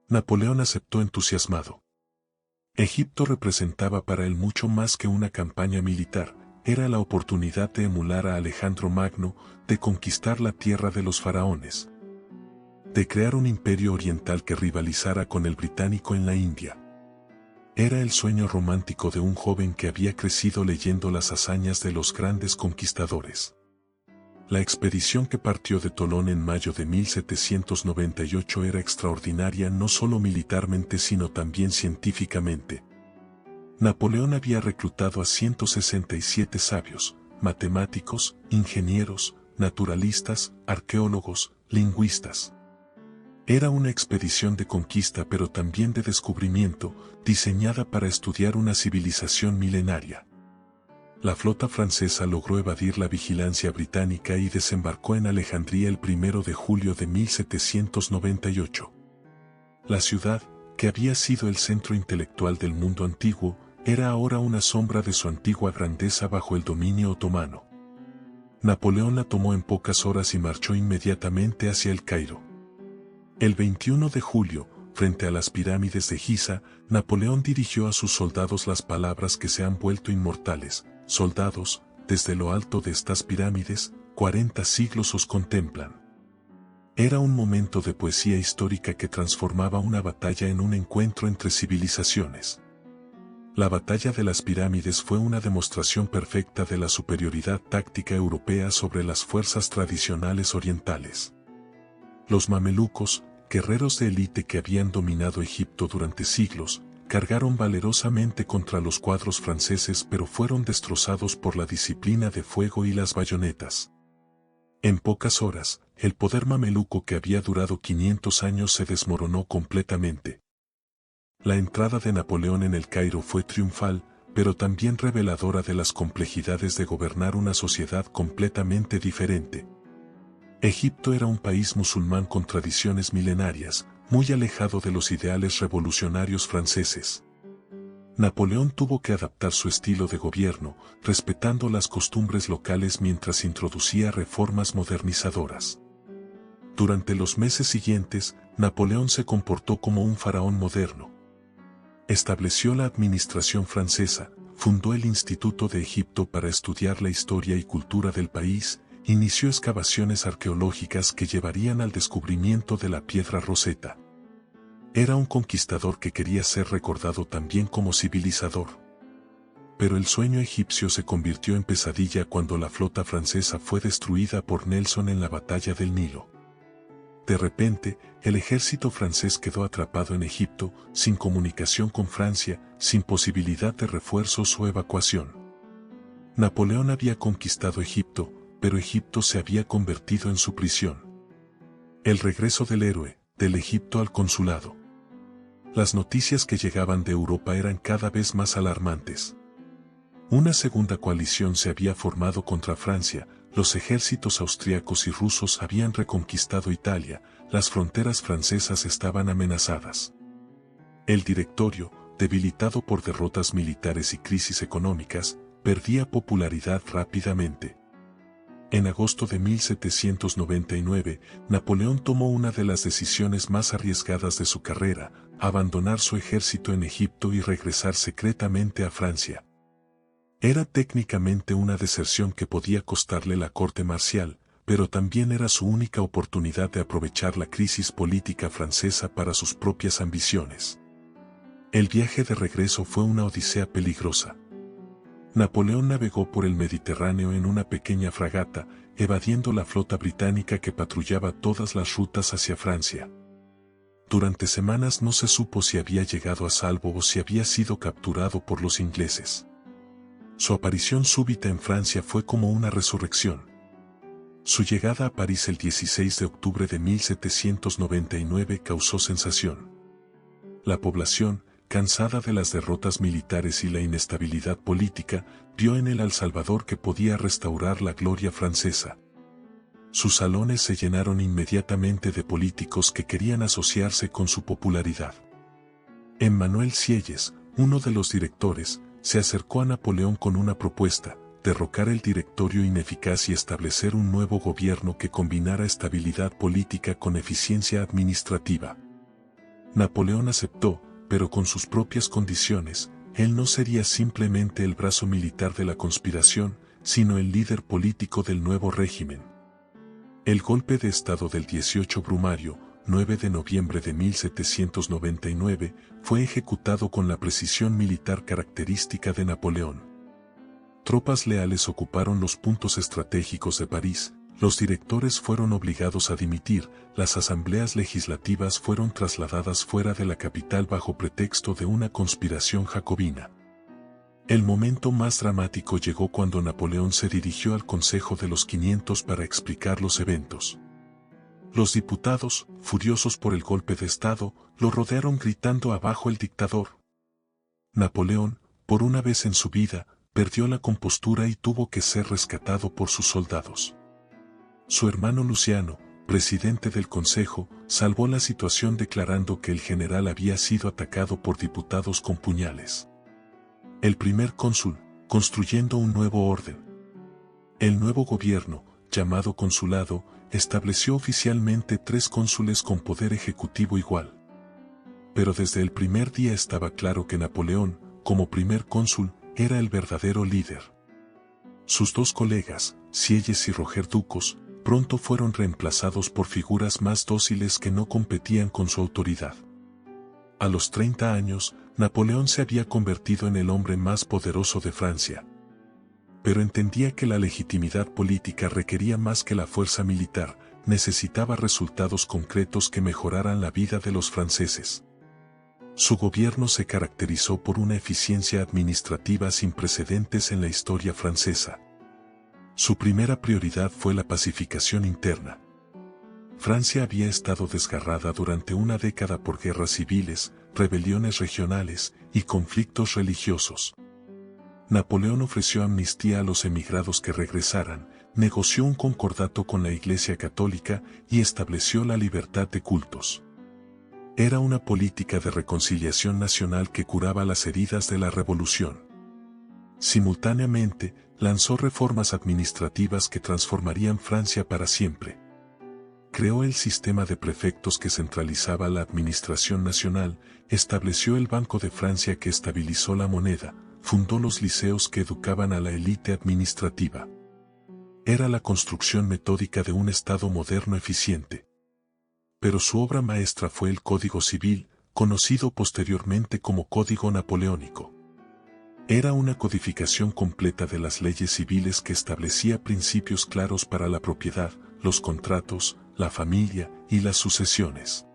Napoleón aceptó entusiasmado. Egipto representaba para él mucho más que una campaña militar, era la oportunidad de emular a Alejandro Magno, de conquistar la tierra de los faraones, de crear un imperio oriental que rivalizara con el británico en la India. Era el sueño romántico de un joven que había crecido leyendo las hazañas de los grandes conquistadores. La expedición que partió de Tolón en mayo de 1798 era extraordinaria no solo militarmente sino también científicamente. Napoleón había reclutado a 167 sabios, matemáticos, ingenieros, naturalistas, arqueólogos, lingüistas. Era una expedición de conquista pero también de descubrimiento, diseñada para estudiar una civilización milenaria. La flota francesa logró evadir la vigilancia británica y desembarcó en Alejandría el 1 de julio de 1798. La ciudad, que había sido el centro intelectual del mundo antiguo, era ahora una sombra de su antigua grandeza bajo el dominio otomano. Napoleón la tomó en pocas horas y marchó inmediatamente hacia el Cairo. El 21 de julio, frente a las pirámides de Giza, Napoleón dirigió a sus soldados las palabras que se han vuelto inmortales: soldados, desde lo alto de estas pirámides, 40 siglos os contemplan. Era un momento de poesía histórica que transformaba una batalla en un encuentro entre civilizaciones. La batalla de las pirámides fue una demostración perfecta de la superioridad táctica europea sobre las fuerzas tradicionales orientales. Los mamelucos, guerreros de élite que habían dominado Egipto durante siglos, cargaron valerosamente contra los cuadros franceses pero fueron destrozados por la disciplina de fuego y las bayonetas. En pocas horas, el poder mameluco que había durado 500 años se desmoronó completamente. La entrada de Napoleón en el Cairo fue triunfal, pero también reveladora de las complejidades de gobernar una sociedad completamente diferente. Egipto era un país musulmán con tradiciones milenarias, muy alejado de los ideales revolucionarios franceses. Napoleón tuvo que adaptar su estilo de gobierno, respetando las costumbres locales mientras introducía reformas modernizadoras. Durante los meses siguientes, Napoleón se comportó como un faraón moderno. Estableció la administración francesa, fundó el Instituto de Egipto para estudiar la historia y cultura del país, inició excavaciones arqueológicas que llevarían al descubrimiento de la piedra Rosetta. Era un conquistador que quería ser recordado también como civilizador. Pero el sueño egipcio se convirtió en pesadilla cuando la flota francesa fue destruida por Nelson en la batalla del Nilo. De repente, el ejército francés quedó atrapado en Egipto, sin comunicación con Francia, sin posibilidad de refuerzos o evacuación. Napoleón había conquistado Egipto, pero Egipto se había convertido en su prisión. El regreso del héroe, del Egipto al consulado. Las noticias que llegaban de Europa eran cada vez más alarmantes. Una segunda coalición se había formado contra Francia, los ejércitos austriacos y rusos habían reconquistado Italia, las fronteras francesas estaban amenazadas. El directorio, debilitado por derrotas militares y crisis económicas, perdía popularidad rápidamente. En agosto de 1799, Napoleón tomó una de las decisiones más arriesgadas de su carrera, abandonar su ejército en Egipto y regresar secretamente a Francia. Era técnicamente una deserción que podía costarle la corte marcial, pero también era su única oportunidad de aprovechar la crisis política francesa para sus propias ambiciones. El viaje de regreso fue una odisea peligrosa. Napoleón navegó por el Mediterráneo en una pequeña fragata, evadiendo la flota británica que patrullaba todas las rutas hacia Francia. Durante semanas no se supo si había llegado a salvo o si había sido capturado por los ingleses. Su aparición súbita en Francia fue como una resurrección. Su llegada a París el 16 de octubre de 1799 causó sensación. La población, cansada de las derrotas militares y la inestabilidad política, vio en él al Salvador que podía restaurar la gloria francesa. Sus salones se llenaron inmediatamente de políticos que querían asociarse con su popularidad. Emmanuel Sieyès, uno de los directores, se acercó a Napoleón con una propuesta: derrocar el directorio ineficaz y establecer un nuevo gobierno que combinara estabilidad política con eficiencia administrativa. Napoleón aceptó, pero con sus propias condiciones. Él no sería simplemente el brazo militar de la conspiración, sino el líder político del nuevo régimen. El golpe de Estado del 18 Brumario, 9 de noviembre de 1799, fue ejecutado con la precisión militar característica de Napoleón. Tropas leales ocuparon los puntos estratégicos de París, los directores fueron obligados a dimitir, las asambleas legislativas fueron trasladadas fuera de la capital bajo pretexto de una conspiración jacobina. El momento más dramático llegó cuando Napoleón se dirigió al Consejo de los 500 para explicar los eventos. Los diputados, furiosos por el golpe de Estado, lo rodearon gritando abajo el dictador. Napoleón, por una vez en su vida, perdió la compostura y tuvo que ser rescatado por sus soldados. Su hermano Luciano, presidente del Consejo, salvó la situación declarando que el general había sido atacado por diputados con puñales. El primer cónsul, construyendo un nuevo orden. El nuevo gobierno, llamado consulado, estableció oficialmente 3 cónsules con poder ejecutivo igual. Pero desde el primer día estaba claro que Napoleón, como primer cónsul, era el verdadero líder. Sus 2 colegas, Sieyès y Roger Ducos, pronto fueron reemplazados por figuras más dóciles que no competían con su autoridad. A los 30 años, Napoleón se había convertido en el hombre más poderoso de Francia. Pero entendía que la legitimidad política requería más que la fuerza militar, necesitaba resultados concretos que mejoraran la vida de los franceses. Su gobierno se caracterizó por una eficiencia administrativa sin precedentes en la historia francesa. Su primera prioridad fue la pacificación interna. Francia había estado desgarrada durante una década por guerras civiles, rebeliones regionales y conflictos religiosos. Napoleón ofreció amnistía a los emigrados que regresaran, negoció un concordato con la Iglesia Católica y estableció la libertad de cultos. Era una política de reconciliación nacional que curaba las heridas de la revolución. Simultáneamente, lanzó reformas administrativas que transformarían Francia para siempre. Creó el sistema de prefectos que centralizaba la administración nacional, estableció el Banco de Francia que estabilizó la moneda, fundó los liceos que educaban a la élite administrativa. Era la construcción metódica de un Estado moderno eficiente. Pero su obra maestra fue el Código Civil, conocido posteriormente como Código Napoleónico. Era una codificación completa de las leyes civiles que establecía principios claros para la propiedad, los contratos, la familia y las sucesiones.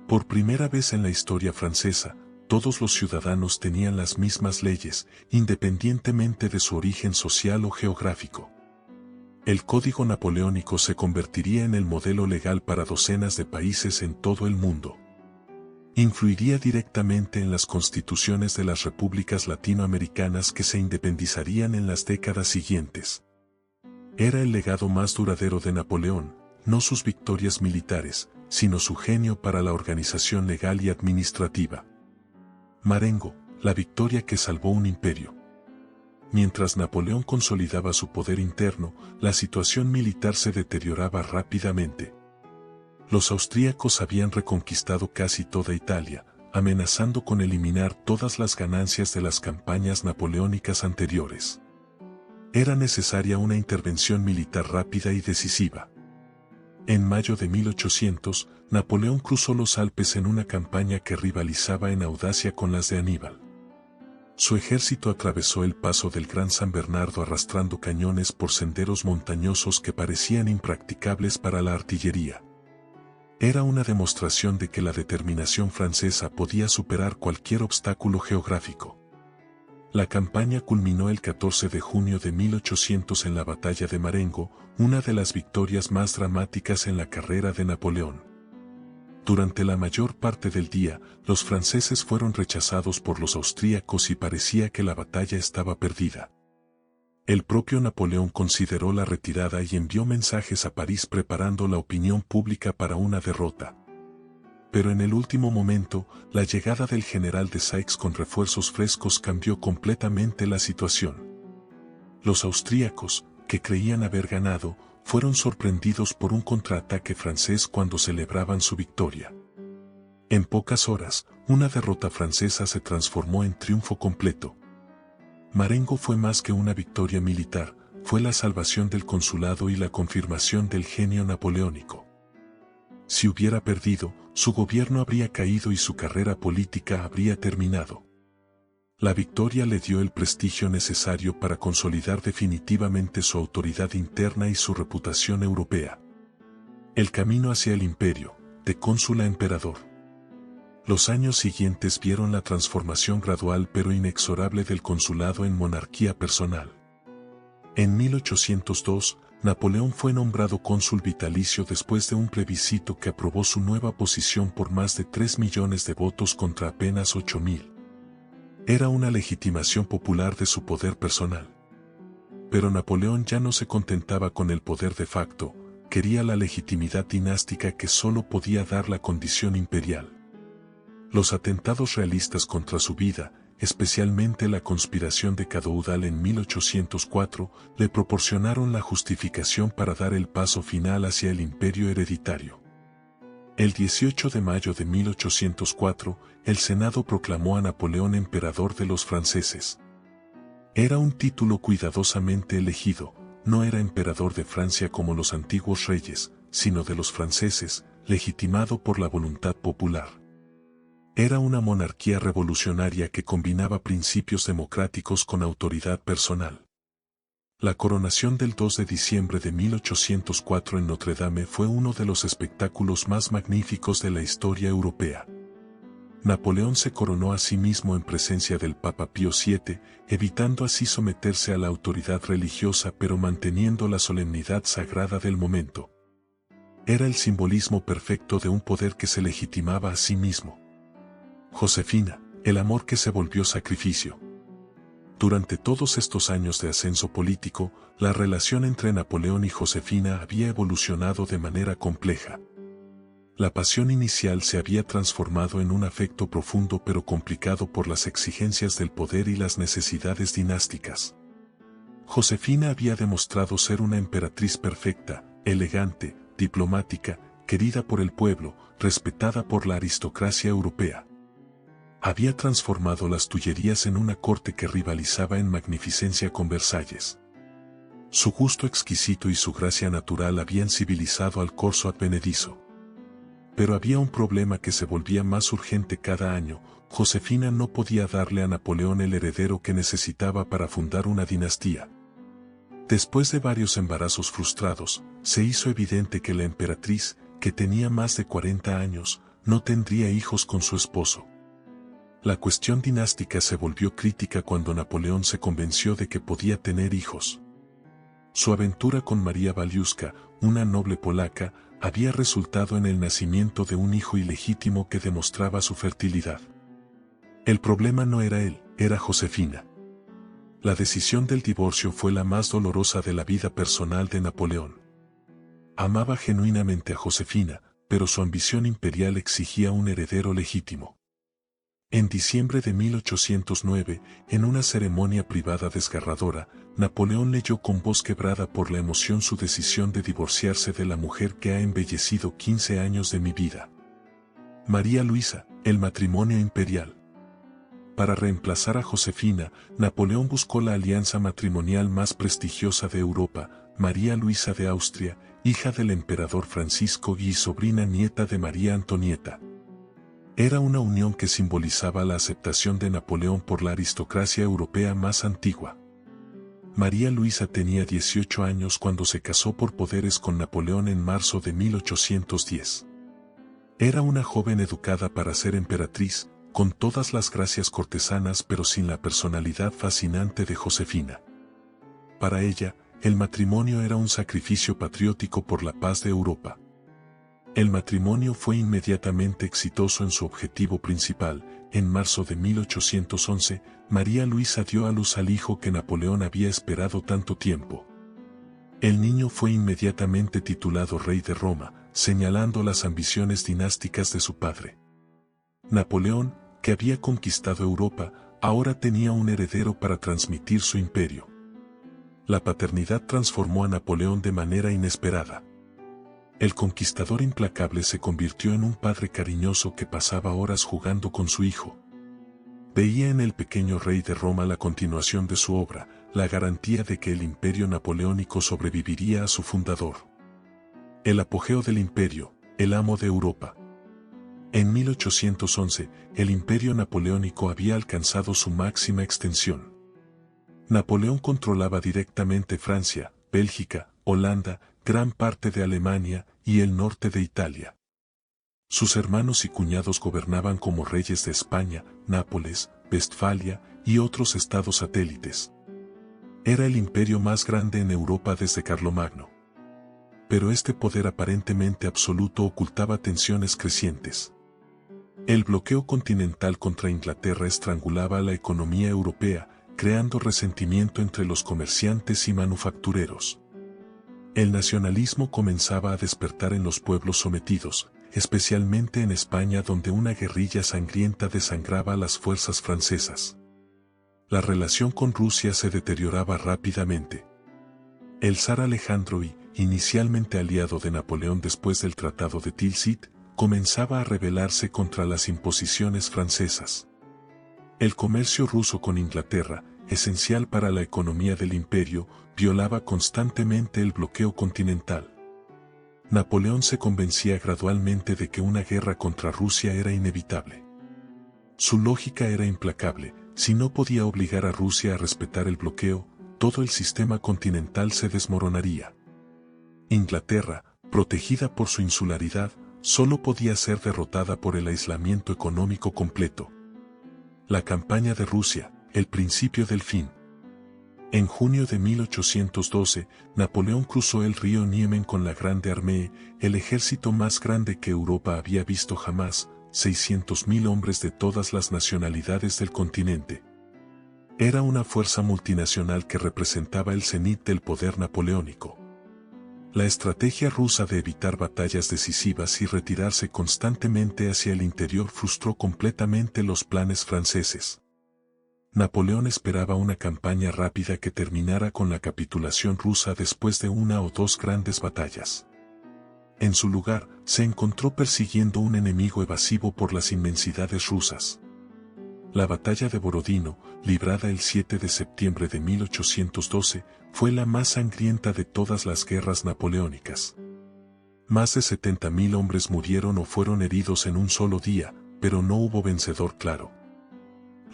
Por primera vez en la historia francesa, todos los ciudadanos tenían las mismas leyes, independientemente de su origen social o geográfico. El Código Napoleónico se convertiría en el modelo legal para docenas de países en todo el mundo. Influiría directamente en las constituciones de las repúblicas latinoamericanas que se independizarían en las décadas siguientes. Era el legado más duradero de Napoleón, no sus victorias militares, sino su genio para la organización legal y administrativa. Marengo, la victoria que salvó un imperio. Mientras Napoleón consolidaba su poder interno, la situación militar se deterioraba rápidamente. Los austríacos habían reconquistado casi toda Italia, amenazando con eliminar todas las ganancias de las campañas napoleónicas anteriores. Era necesaria una intervención militar rápida y decisiva. En mayo de 1800, Napoleón cruzó los Alpes en una campaña que rivalizaba en audacia con las de Aníbal. Su ejército atravesó el paso del Gran San Bernardo arrastrando cañones por senderos montañosos que parecían impracticables para la artillería. Era una demostración de que la determinación francesa podía superar cualquier obstáculo geográfico. La campaña culminó el 14 de junio de 1800 en la batalla de Marengo, una de las victorias más dramáticas en la carrera de Napoleón. Durante la mayor parte del día, los franceses fueron rechazados por los austríacos y parecía que la batalla estaba perdida. El propio Napoleón consideró la retirada y envió mensajes a París preparando la opinión pública para una derrota. Pero en el último momento, la llegada del general de Sykes con refuerzos frescos cambió completamente la situación. Los austríacos, que creían haber ganado, fueron sorprendidos por un contraataque francés cuando celebraban su victoria. En pocas horas, una derrota francesa se transformó en triunfo completo. Marengo fue más que una victoria militar, fue la salvación del consulado y la confirmación del genio napoleónico. Si hubiera perdido, su gobierno habría caído y su carrera política habría terminado. La victoria le dio el prestigio necesario para consolidar definitivamente su autoridad interna y su reputación europea. El camino hacia el imperio, de cónsul a emperador. Los años siguientes vieron la transformación gradual pero inexorable del consulado en monarquía personal. En 1802, Napoleón fue nombrado cónsul vitalicio después de un plebiscito que aprobó su nueva posición por más de 3 millones de votos contra apenas 8.000. Era una legitimación popular de su poder personal. Pero Napoleón ya no se contentaba con el poder de facto, quería la legitimidad dinástica que solo podía dar la condición imperial. Los atentados realistas contra su vida, especialmente la conspiración de Cadoudal en 1804, le proporcionaron la justificación para dar el paso final hacia el imperio hereditario. El 18 de mayo de 1804, el Senado proclamó a Napoleón emperador de los franceses. Era un título cuidadosamente elegido, no era emperador de Francia como los antiguos reyes, sino de los franceses, legitimado por la voluntad popular. Era una monarquía revolucionaria que combinaba principios democráticos con autoridad personal. La coronación del 2 de diciembre de 1804 en Notre Dame fue uno de los espectáculos más magníficos de la historia europea. Napoleón se coronó a sí mismo en presencia del Papa Pío VII, evitando así someterse a la autoridad religiosa pero manteniendo la solemnidad sagrada del momento. Era el simbolismo perfecto de un poder que se legitimaba a sí mismo. Josefina, el amor que se volvió sacrificio. Durante todos estos años de ascenso político, la relación entre Napoleón y Josefina había evolucionado de manera compleja. La pasión inicial se había transformado en un afecto profundo pero complicado por las exigencias del poder y las necesidades dinásticas. Josefina había demostrado ser una emperatriz perfecta, elegante, diplomática, querida por el pueblo, respetada por la aristocracia europea. Había transformado las Tullerías en una corte que rivalizaba en magnificencia con Versalles. Su gusto exquisito y su gracia natural habían civilizado al corso advenedizo. Pero había un problema que se volvía más urgente cada año: Josefina no podía darle a Napoleón el heredero que necesitaba para fundar una dinastía. Después de varios embarazos frustrados, se hizo evidente que la emperatriz, que tenía más de 40 años, no tendría hijos con su esposo. La cuestión dinástica se volvió crítica cuando Napoleón se convenció de que podía tener hijos. Su aventura con María Waliuszka, una noble polaca, había resultado en el nacimiento de un hijo ilegítimo que demostraba su fertilidad. El problema no era él, era Josefina. La decisión del divorcio fue la más dolorosa de la vida personal de Napoleón. Amaba genuinamente a Josefina, pero su ambición imperial exigía un heredero legítimo. En diciembre de 1809, en una ceremonia privada desgarradora, Napoleón leyó con voz quebrada por la emoción su decisión de divorciarse de la mujer que ha embellecido 15 años de mi vida. María Luisa, el matrimonio imperial. Para reemplazar a Josefina, Napoleón buscó la alianza matrimonial más prestigiosa de Europa, María Luisa de Austria, hija del emperador Francisco y sobrina nieta de María Antonieta. Era una unión que simbolizaba la aceptación de Napoleón por la aristocracia europea más antigua. María Luisa tenía 18 años cuando se casó por poderes con Napoleón en marzo de 1810. Era una joven educada para ser emperatriz, con todas las gracias cortesanas pero sin la personalidad fascinante de Josefina. Para ella, el matrimonio era un sacrificio patriótico por la paz de Europa. El matrimonio fue inmediatamente exitoso en su objetivo principal. En marzo de 1811, María Luisa dio a luz al hijo que Napoleón había esperado tanto tiempo. El niño fue inmediatamente titulado rey de Roma, señalando las ambiciones dinásticas de su padre. Napoleón, que había conquistado Europa, ahora tenía un heredero para transmitir su imperio. La paternidad transformó a Napoleón de manera inesperada. El conquistador implacable se convirtió en un padre cariñoso que pasaba horas jugando con su hijo. Veía en el pequeño rey de Roma la continuación de su obra, la garantía de que el imperio napoleónico sobreviviría a su fundador. El apogeo del imperio, el amo de Europa. En 1811, el imperio napoleónico había alcanzado su máxima extensión. Napoleón controlaba directamente Francia, Bélgica, Holanda, gran parte de Alemania y el norte de Italia. Sus hermanos y cuñados gobernaban como reyes de España, Nápoles, Westfalia y otros estados satélites. Era el imperio más grande en Europa desde Carlomagno. Pero este poder aparentemente absoluto ocultaba tensiones crecientes. El bloqueo continental contra Inglaterra estrangulaba la economía europea, creando resentimiento entre los comerciantes y manufactureros. El nacionalismo comenzaba a despertar en los pueblos sometidos, especialmente en España donde una guerrilla sangrienta desangraba a las fuerzas francesas. La relación con Rusia se deterioraba rápidamente. El zar Alejandro I, inicialmente aliado de Napoleón después del Tratado de Tilsit, comenzaba a rebelarse contra las imposiciones francesas. El comercio ruso con Inglaterra, esencial para la economía del imperio, violaba constantemente el bloqueo continental. Napoleón se convencía gradualmente de que una guerra contra Rusia era inevitable. Su lógica era implacable: si no podía obligar a Rusia a respetar el bloqueo, todo el sistema continental se desmoronaría. Inglaterra, protegida por su insularidad, solo podía ser derrotada por el aislamiento económico completo. La campaña de Rusia, el principio del fin. En junio de 1812, Napoleón cruzó el río Niemen con la Grande Armée, el ejército más grande que Europa había visto jamás, 600.000 hombres de todas las nacionalidades del continente. Era una fuerza multinacional que representaba el cenit del poder napoleónico. La estrategia rusa de evitar batallas decisivas y retirarse constantemente hacia el interior frustró completamente los planes franceses. Napoleón esperaba una campaña rápida que terminara con la capitulación rusa después de una o dos grandes batallas. En su lugar, se encontró persiguiendo un enemigo evasivo por las inmensidades rusas. La batalla de Borodino, librada el 7 de septiembre de 1812, fue la más sangrienta de todas las guerras napoleónicas. Más de 70.000 hombres murieron o fueron heridos en un solo día, pero no hubo vencedor claro.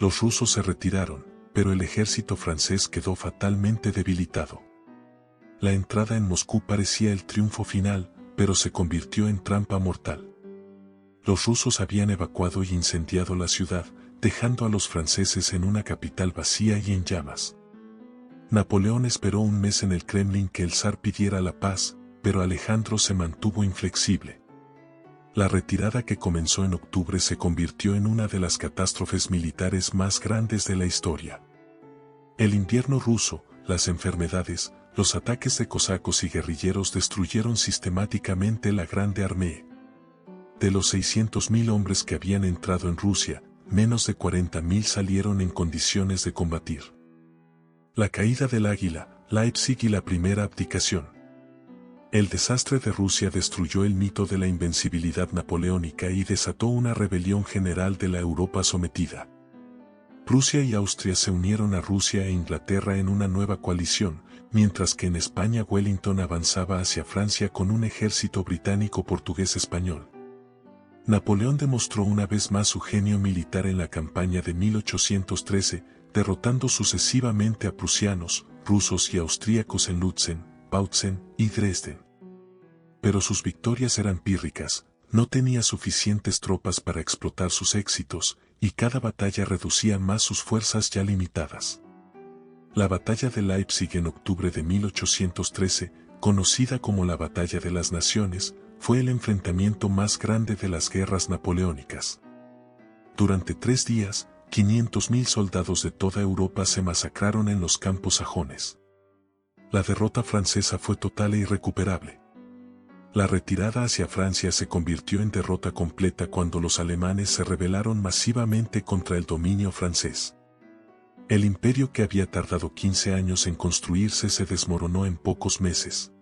Los rusos se retiraron, pero el ejército francés quedó fatalmente debilitado. La entrada en Moscú parecía el triunfo final, pero se convirtió en trampa mortal. Los rusos habían evacuado y incendiado la ciudad, dejando a los franceses en una capital vacía y en llamas. Napoleón esperó un mes en el Kremlin que el zar pidiera la paz, pero Alejandro se mantuvo inflexible. La retirada que comenzó en octubre se convirtió en una de las catástrofes militares más grandes de la historia. El invierno ruso, las enfermedades, los ataques de cosacos y guerrilleros destruyeron sistemáticamente la Grande Armée. De los 600.000 hombres que habían entrado en Rusia, menos de 40.000 salieron en condiciones de combatir. La caída del Águila, Leipzig y la primera abdicación. El desastre de Rusia destruyó el mito de la invencibilidad napoleónica y desató una rebelión general de la Europa sometida. Prusia y Austria se unieron a Rusia e Inglaterra en una nueva coalición, mientras que en España Wellington avanzaba hacia Francia con un ejército británico-portugués-español. Napoleón demostró una vez más su genio militar en la campaña de 1813, derrotando sucesivamente a prusianos, rusos y austríacos en Lützen, Bautzen y Dresden. Pero sus victorias eran pírricas, no tenía suficientes tropas para explotar sus éxitos, y cada batalla reducía más sus fuerzas ya limitadas. La batalla de Leipzig en octubre de 1813, conocida como la Batalla de las Naciones, fue el enfrentamiento más grande de las guerras napoleónicas. Durante 3 días, 500.000 soldados de toda Europa se masacraron en los campos sajones. La derrota francesa fue total e irrecuperable. La retirada hacia Francia se convirtió en derrota completa cuando los alemanes se rebelaron masivamente contra el dominio francés. El imperio que había tardado 15 años en construirse se desmoronó en pocos meses.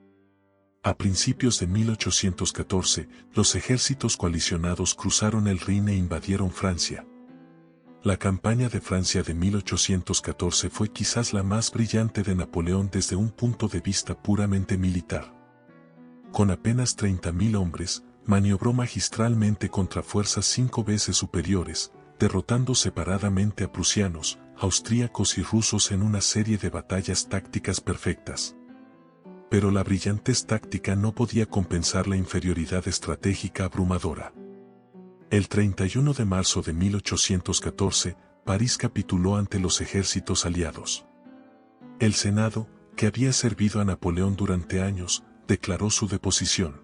A principios de 1814, los ejércitos coalicionados cruzaron el Rin e invadieron Francia. La campaña de Francia de 1814 fue quizás la más brillante de Napoleón desde un punto de vista puramente militar. Con apenas 30.000 hombres, maniobró magistralmente contra fuerzas 5 veces superiores, derrotando separadamente a prusianos, austríacos y rusos en una serie de batallas tácticas perfectas. Pero la brillantez táctica no podía compensar la inferioridad estratégica abrumadora. El 31 de marzo de 1814, París capituló ante los ejércitos aliados. El Senado, que había servido a Napoleón durante años, declaró su deposición.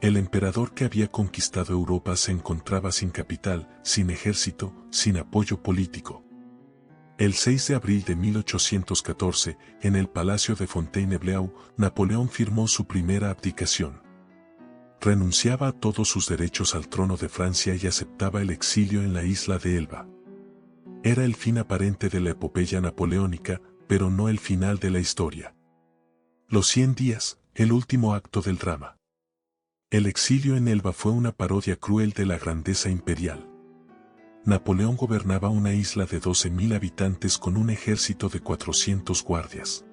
El emperador que había conquistado Europa se encontraba sin capital, sin ejército, sin apoyo político. El 6 de abril de 1814, en el Palacio de Fontainebleau, Napoleón firmó su primera abdicación. Renunciaba a todos sus derechos al trono de Francia y aceptaba el exilio en la isla de Elba. Era el fin aparente de la epopeya napoleónica, pero no el final de la historia. Los 100 días, el último acto del drama. El exilio en Elba fue una parodia cruel de la grandeza imperial. Napoleón gobernaba una isla de 12.000 habitantes con un ejército de 400 guardias.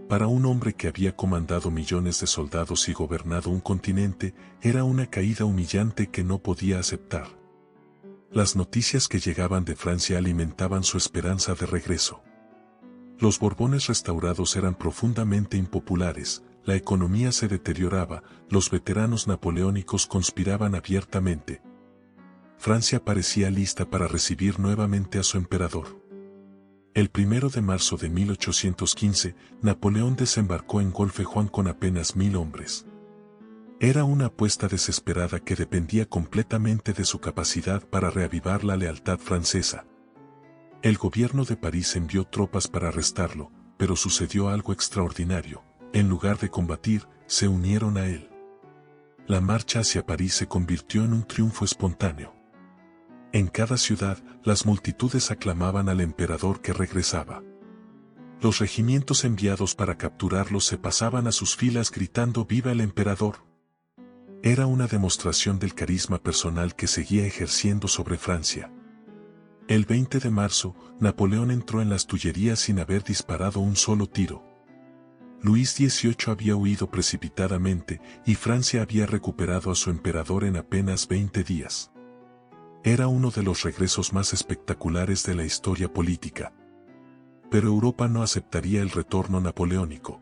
Para un hombre que había comandado millones de soldados y gobernado un continente, era una caída humillante que no podía aceptar. Las noticias que llegaban de Francia alimentaban su esperanza de regreso. Los Borbones restaurados eran profundamente impopulares, la economía se deterioraba, los veteranos napoleónicos conspiraban abiertamente. Francia parecía lista para recibir nuevamente a su emperador. El 1 de marzo de 1815, Napoleón desembarcó en Golfe Juan con apenas 1.000 hombres. Era una apuesta desesperada que dependía completamente de su capacidad para reavivar la lealtad francesa. El gobierno de París envió tropas para arrestarlo, pero sucedió algo extraordinario. En lugar de combatir, se unieron a él. La marcha hacia París se convirtió en un triunfo espontáneo. En cada ciudad, las multitudes aclamaban al emperador que regresaba. Los regimientos enviados para capturarlo se pasaban a sus filas gritando «¡Viva el emperador!». Era una demostración del carisma personal que seguía ejerciendo sobre Francia. El 20 de marzo, Napoleón entró en las Tullerías sin haber disparado un solo tiro. Luis XVIII había huido precipitadamente y Francia había recuperado a su emperador en apenas 20 días. Era uno de los regresos más espectaculares de la historia política. Pero Europa no aceptaría el retorno napoleónico.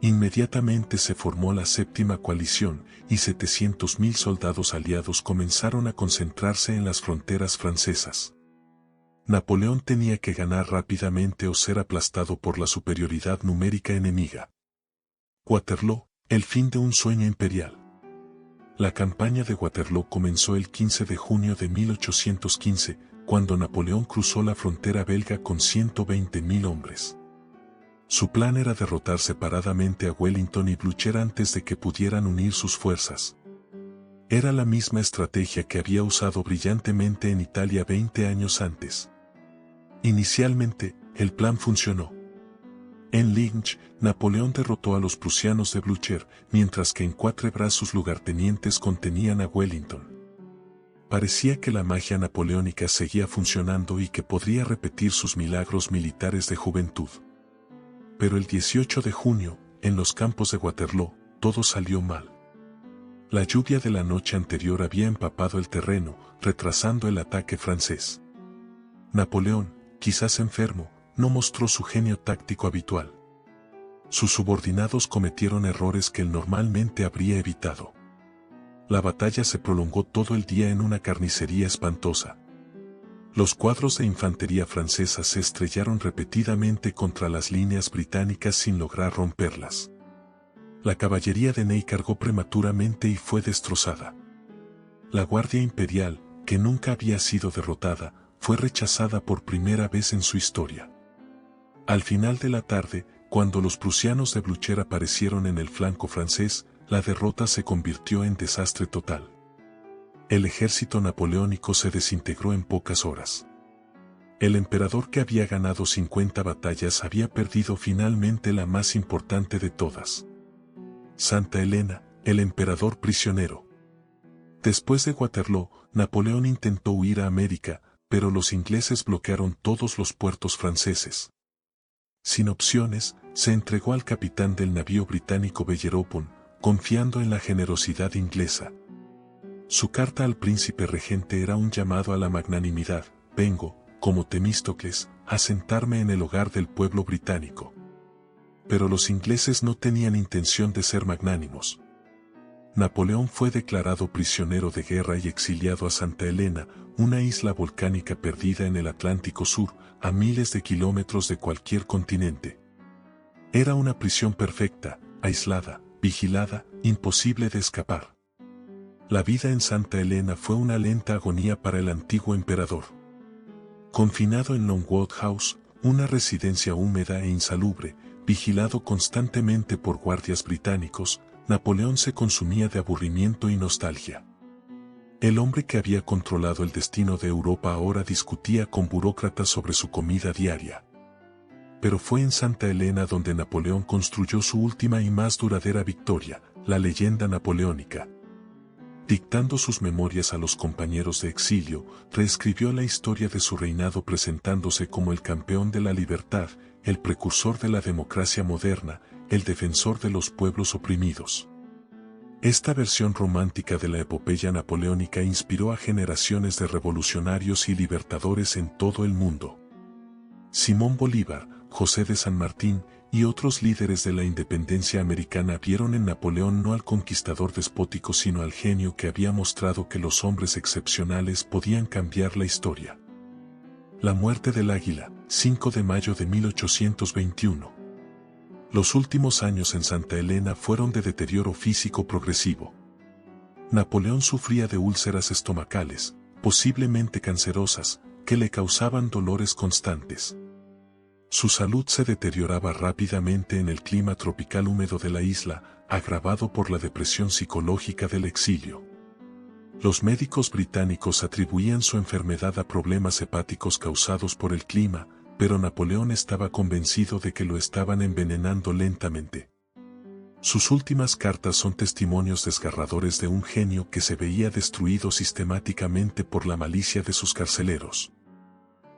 Inmediatamente se formó la Séptima Coalición y 700.000 soldados aliados comenzaron a concentrarse en las fronteras francesas. Napoleón tenía que ganar rápidamente o ser aplastado por la superioridad numérica enemiga. Waterloo, el fin de un sueño imperial. La campaña de Waterloo comenzó el 15 de junio de 1815, cuando Napoleón cruzó la frontera belga con 120.000 hombres. Su plan era derrotar separadamente a Wellington y Blücher antes de que pudieran unir sus fuerzas. Era la misma estrategia que había usado brillantemente en Italia 20 años antes. Inicialmente, el plan funcionó. En Lynch, Napoleón derrotó a los prusianos de Blücher, mientras que en Quatre Bras sus lugartenientes contenían a Wellington. Parecía que la magia napoleónica seguía funcionando y que podría repetir sus milagros militares de juventud. Pero el 18 de junio, en los campos de Waterloo, todo salió mal. La lluvia de la noche anterior había empapado el terreno, retrasando el ataque francés. Napoleón, quizás enfermo, no mostró su genio táctico habitual. Sus subordinados cometieron errores que él normalmente habría evitado. La batalla se prolongó todo el día en una carnicería espantosa. Los cuadros de infantería francesa se estrellaron repetidamente contra las líneas británicas sin lograr romperlas. La caballería de Ney cargó prematuramente y fue destrozada. La Guardia Imperial, que nunca había sido derrotada, fue rechazada por primera vez en su historia. Al final de la tarde, cuando los prusianos de Blücher aparecieron en el flanco francés, la derrota se convirtió en desastre total. El ejército napoleónico se desintegró en pocas horas. El emperador, que había ganado 50 batallas, había perdido finalmente la más importante de todas. Santa Elena, el emperador prisionero. Después de Waterloo, Napoleón intentó huir a América, pero los ingleses bloquearon todos los puertos franceses. Sin opciones, se entregó al capitán del navío británico Bellerophon, confiando en la generosidad inglesa. Su carta al príncipe regente era un llamado a la magnanimidad: vengo, como Temístocles, a sentarme en el hogar del pueblo británico. Pero los ingleses no tenían intención de ser magnánimos. Napoleón fue declarado prisionero de guerra y exiliado a Santa Elena, una isla volcánica perdida en el Atlántico Sur, a miles de kilómetros de cualquier continente. Era una prisión perfecta, aislada, vigilada, imposible de escapar. La vida en Santa Elena fue una lenta agonía para el antiguo emperador. Confinado en Longwood House, una residencia húmeda e insalubre, vigilado constantemente por guardias británicos, Napoleón se consumía de aburrimiento y nostalgia. El hombre que había controlado el destino de Europa ahora discutía con burócratas sobre su comida diaria. Pero fue en Santa Elena donde Napoleón construyó su última y más duradera victoria, la leyenda napoleónica. Dictando sus memorias a los compañeros de exilio, reescribió la historia de su reinado presentándose como el campeón de la libertad, el precursor de la democracia moderna, el defensor de los pueblos oprimidos. Esta versión romántica de la epopeya napoleónica inspiró a generaciones de revolucionarios y libertadores en todo el mundo. Simón Bolívar, José de San Martín y otros líderes de la independencia americana vieron en Napoleón no al conquistador despótico sino al genio que había mostrado que los hombres excepcionales podían cambiar la historia. La muerte del Águila, 5 de mayo de 1821. Los últimos años en Santa Elena fueron de deterioro físico progresivo. Napoleón sufría de úlceras estomacales, posiblemente cancerosas, que le causaban dolores constantes. Su salud se deterioraba rápidamente en el clima tropical húmedo de la isla, agravado por la depresión psicológica del exilio. Los médicos británicos atribuían su enfermedad a problemas hepáticos causados por el clima, pero Napoleón estaba convencido de que lo estaban envenenando lentamente. Sus últimas cartas son testimonios desgarradores de un genio que se veía destruido sistemáticamente por la malicia de sus carceleros.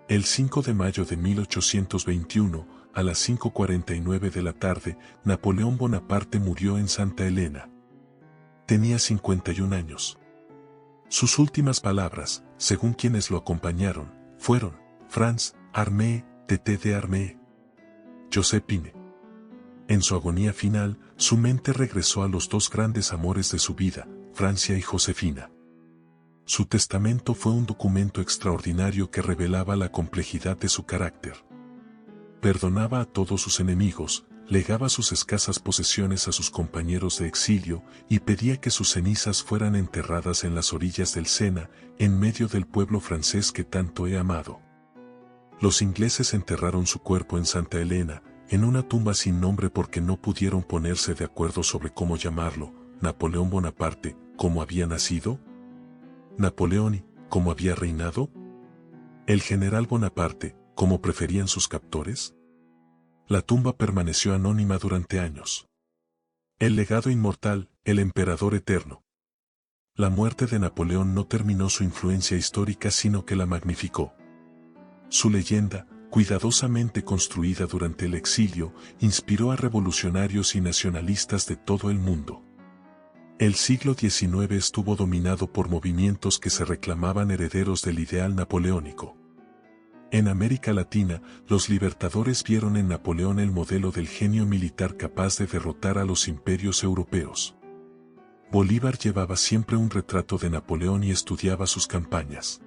El 5 de mayo de 1821, a las 5:49 de la tarde, Napoleón Bonaparte murió en Santa Elena. Tenía 51 años. Sus últimas palabras, según quienes lo acompañaron, fueron: France, Armée, T.T. Armée. Josephine. En su agonía final, su mente regresó a los dos grandes amores de su vida, Francia y Josefina. Su testamento fue un documento extraordinario que revelaba la complejidad de su carácter. Perdonaba a todos sus enemigos, legaba sus escasas posesiones a sus compañeros de exilio y pedía que sus cenizas fueran enterradas en las orillas del Sena, en medio del pueblo francés que tanto he amado. Los ingleses enterraron su cuerpo en Santa Elena, en una tumba sin nombre porque no pudieron ponerse de acuerdo sobre cómo llamarlo. Napoleón Bonaparte, ¿cómo había nacido? Napoleón, ¿cómo había reinado? El general Bonaparte, ¿cómo preferían sus captores? La tumba permaneció anónima durante años. El legado inmortal, el emperador eterno. La muerte de Napoleón no terminó su influencia histórica sino que la magnificó. Su leyenda, cuidadosamente construida durante el exilio, inspiró a revolucionarios y nacionalistas de todo el mundo. El siglo XIX estuvo dominado por movimientos que se reclamaban herederos del ideal napoleónico. En América Latina, los libertadores vieron en Napoleón el modelo del genio militar capaz de derrotar a los imperios europeos. Bolívar llevaba siempre un retrato de Napoleón y estudiaba sus campañas.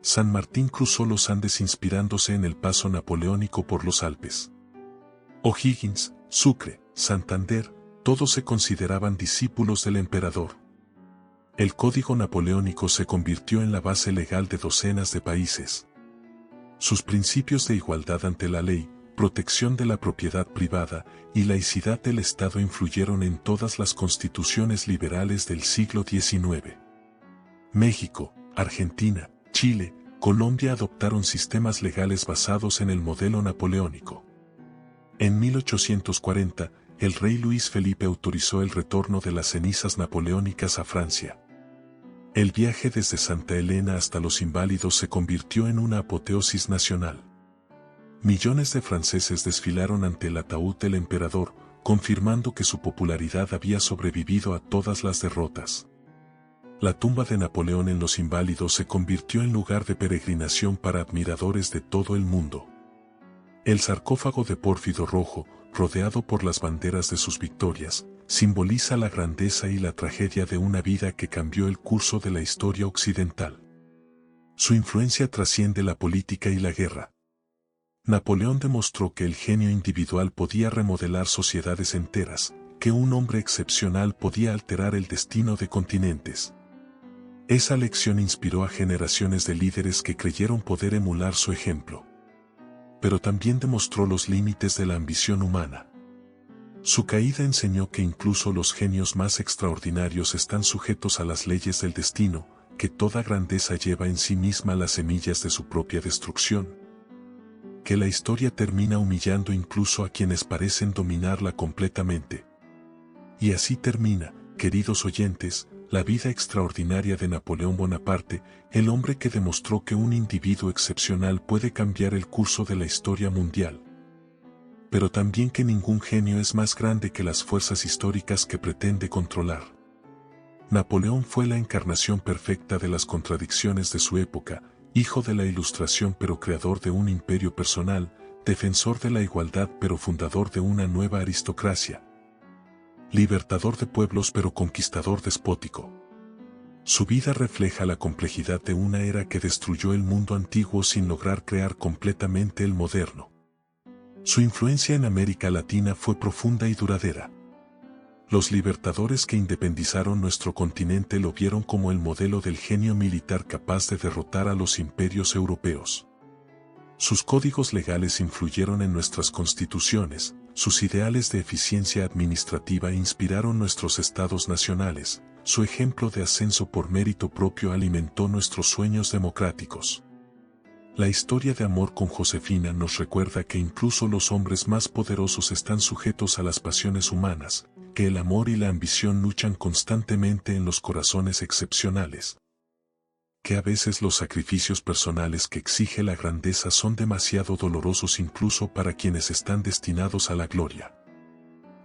San Martín cruzó los Andes inspirándose en el paso napoleónico por los Alpes. O'Higgins, Sucre, Santander, todos se consideraban discípulos del emperador. El Código Napoleónico se convirtió en la base legal de docenas de países. Sus principios de igualdad ante la ley, protección de la propiedad privada y laicidad del Estado influyeron en todas las constituciones liberales del siglo XIX. México, Argentina, Chile, Colombia adoptaron sistemas legales basados en el modelo napoleónico. En 1840, el rey Luis Felipe autorizó el retorno de las cenizas napoleónicas a Francia. El viaje desde Santa Elena hasta los Inválidos se convirtió en una apoteosis nacional. Millones de franceses desfilaron ante el ataúd del emperador, confirmando que su popularidad había sobrevivido a todas las derrotas. La tumba de Napoleón en los Inválidos se convirtió en lugar de peregrinación para admiradores de todo el mundo. El sarcófago de pórfido rojo, rodeado por las banderas de sus victorias, simboliza la grandeza y la tragedia de una vida que cambió el curso de la historia occidental. Su influencia trasciende la política y la guerra. Napoleón demostró que el genio individual podía remodelar sociedades enteras, que un hombre excepcional podía alterar el destino de continentes. Esa lección inspiró a generaciones de líderes que creyeron poder emular su ejemplo. Pero también demostró los límites de la ambición humana. Su caída enseñó que incluso los genios más extraordinarios están sujetos a las leyes del destino, que toda grandeza lleva en sí misma las semillas de su propia destrucción. Que la historia termina humillando incluso a quienes parecen dominarla completamente. Y así termina, queridos oyentes, la vida extraordinaria de Napoleón Bonaparte, el hombre que demostró que un individuo excepcional puede cambiar el curso de la historia mundial. Pero también que ningún genio es más grande que las fuerzas históricas que pretende controlar. Napoleón fue la encarnación perfecta de las contradicciones de su época, hijo de la Ilustración pero creador de un imperio personal, defensor de la igualdad pero fundador de una nueva aristocracia. Libertador de pueblos pero conquistador despótico. Su vida refleja la complejidad de una era que destruyó el mundo antiguo sin lograr crear completamente el moderno. Su influencia en América Latina fue profunda y duradera. Los libertadores que independizaron nuestro continente lo vieron como el modelo del genio militar capaz de derrotar a los imperios europeos. Sus códigos legales influyeron en nuestras constituciones, sus ideales de eficiencia administrativa inspiraron nuestros estados nacionales, su ejemplo de ascenso por mérito propio alimentó nuestros sueños democráticos. La historia de amor con Josefina nos recuerda que incluso los hombres más poderosos están sujetos a las pasiones humanas, que el amor y la ambición luchan constantemente en los corazones excepcionales. Que a veces los sacrificios personales que exige la grandeza son demasiado dolorosos incluso para quienes están destinados a la gloria.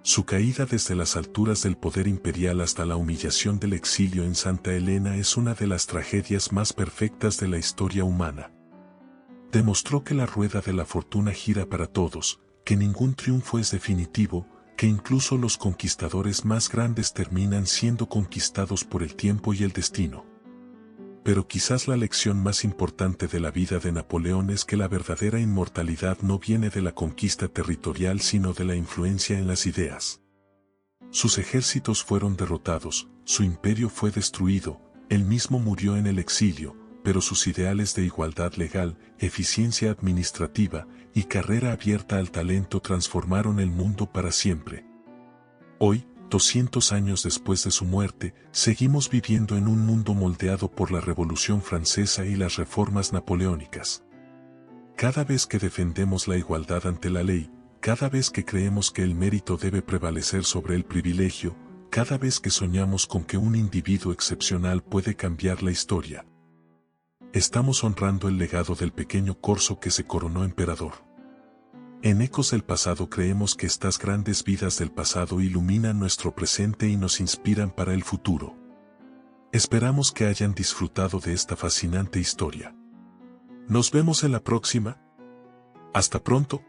Su caída desde las alturas del poder imperial hasta la humillación del exilio en Santa Elena es una de las tragedias más perfectas de la historia humana. Demostró que la rueda de la fortuna gira para todos, que ningún triunfo es definitivo, que incluso los conquistadores más grandes terminan siendo conquistados por el tiempo y el destino. Pero quizás la lección más importante de la vida de Napoleón es que la verdadera inmortalidad no viene de la conquista territorial sino de la influencia en las ideas. Sus ejércitos fueron derrotados, su imperio fue destruido, él mismo murió en el exilio, pero sus ideales de igualdad legal, eficiencia administrativa y carrera abierta al talento transformaron el mundo para siempre. Hoy, 200 años después de su muerte, seguimos viviendo en un mundo moldeado por la Revolución Francesa y las reformas napoleónicas. Cada vez que defendemos la igualdad ante la ley, cada vez que creemos que el mérito debe prevalecer sobre el privilegio, cada vez que soñamos con que un individuo excepcional puede cambiar la historia, estamos honrando el legado del pequeño corso que se coronó emperador. En Ecos del Pasado creemos que estas grandes vidas del pasado iluminan nuestro presente y nos inspiran para el futuro. Esperamos que hayan disfrutado de esta fascinante historia. Nos vemos en la próxima. Hasta pronto.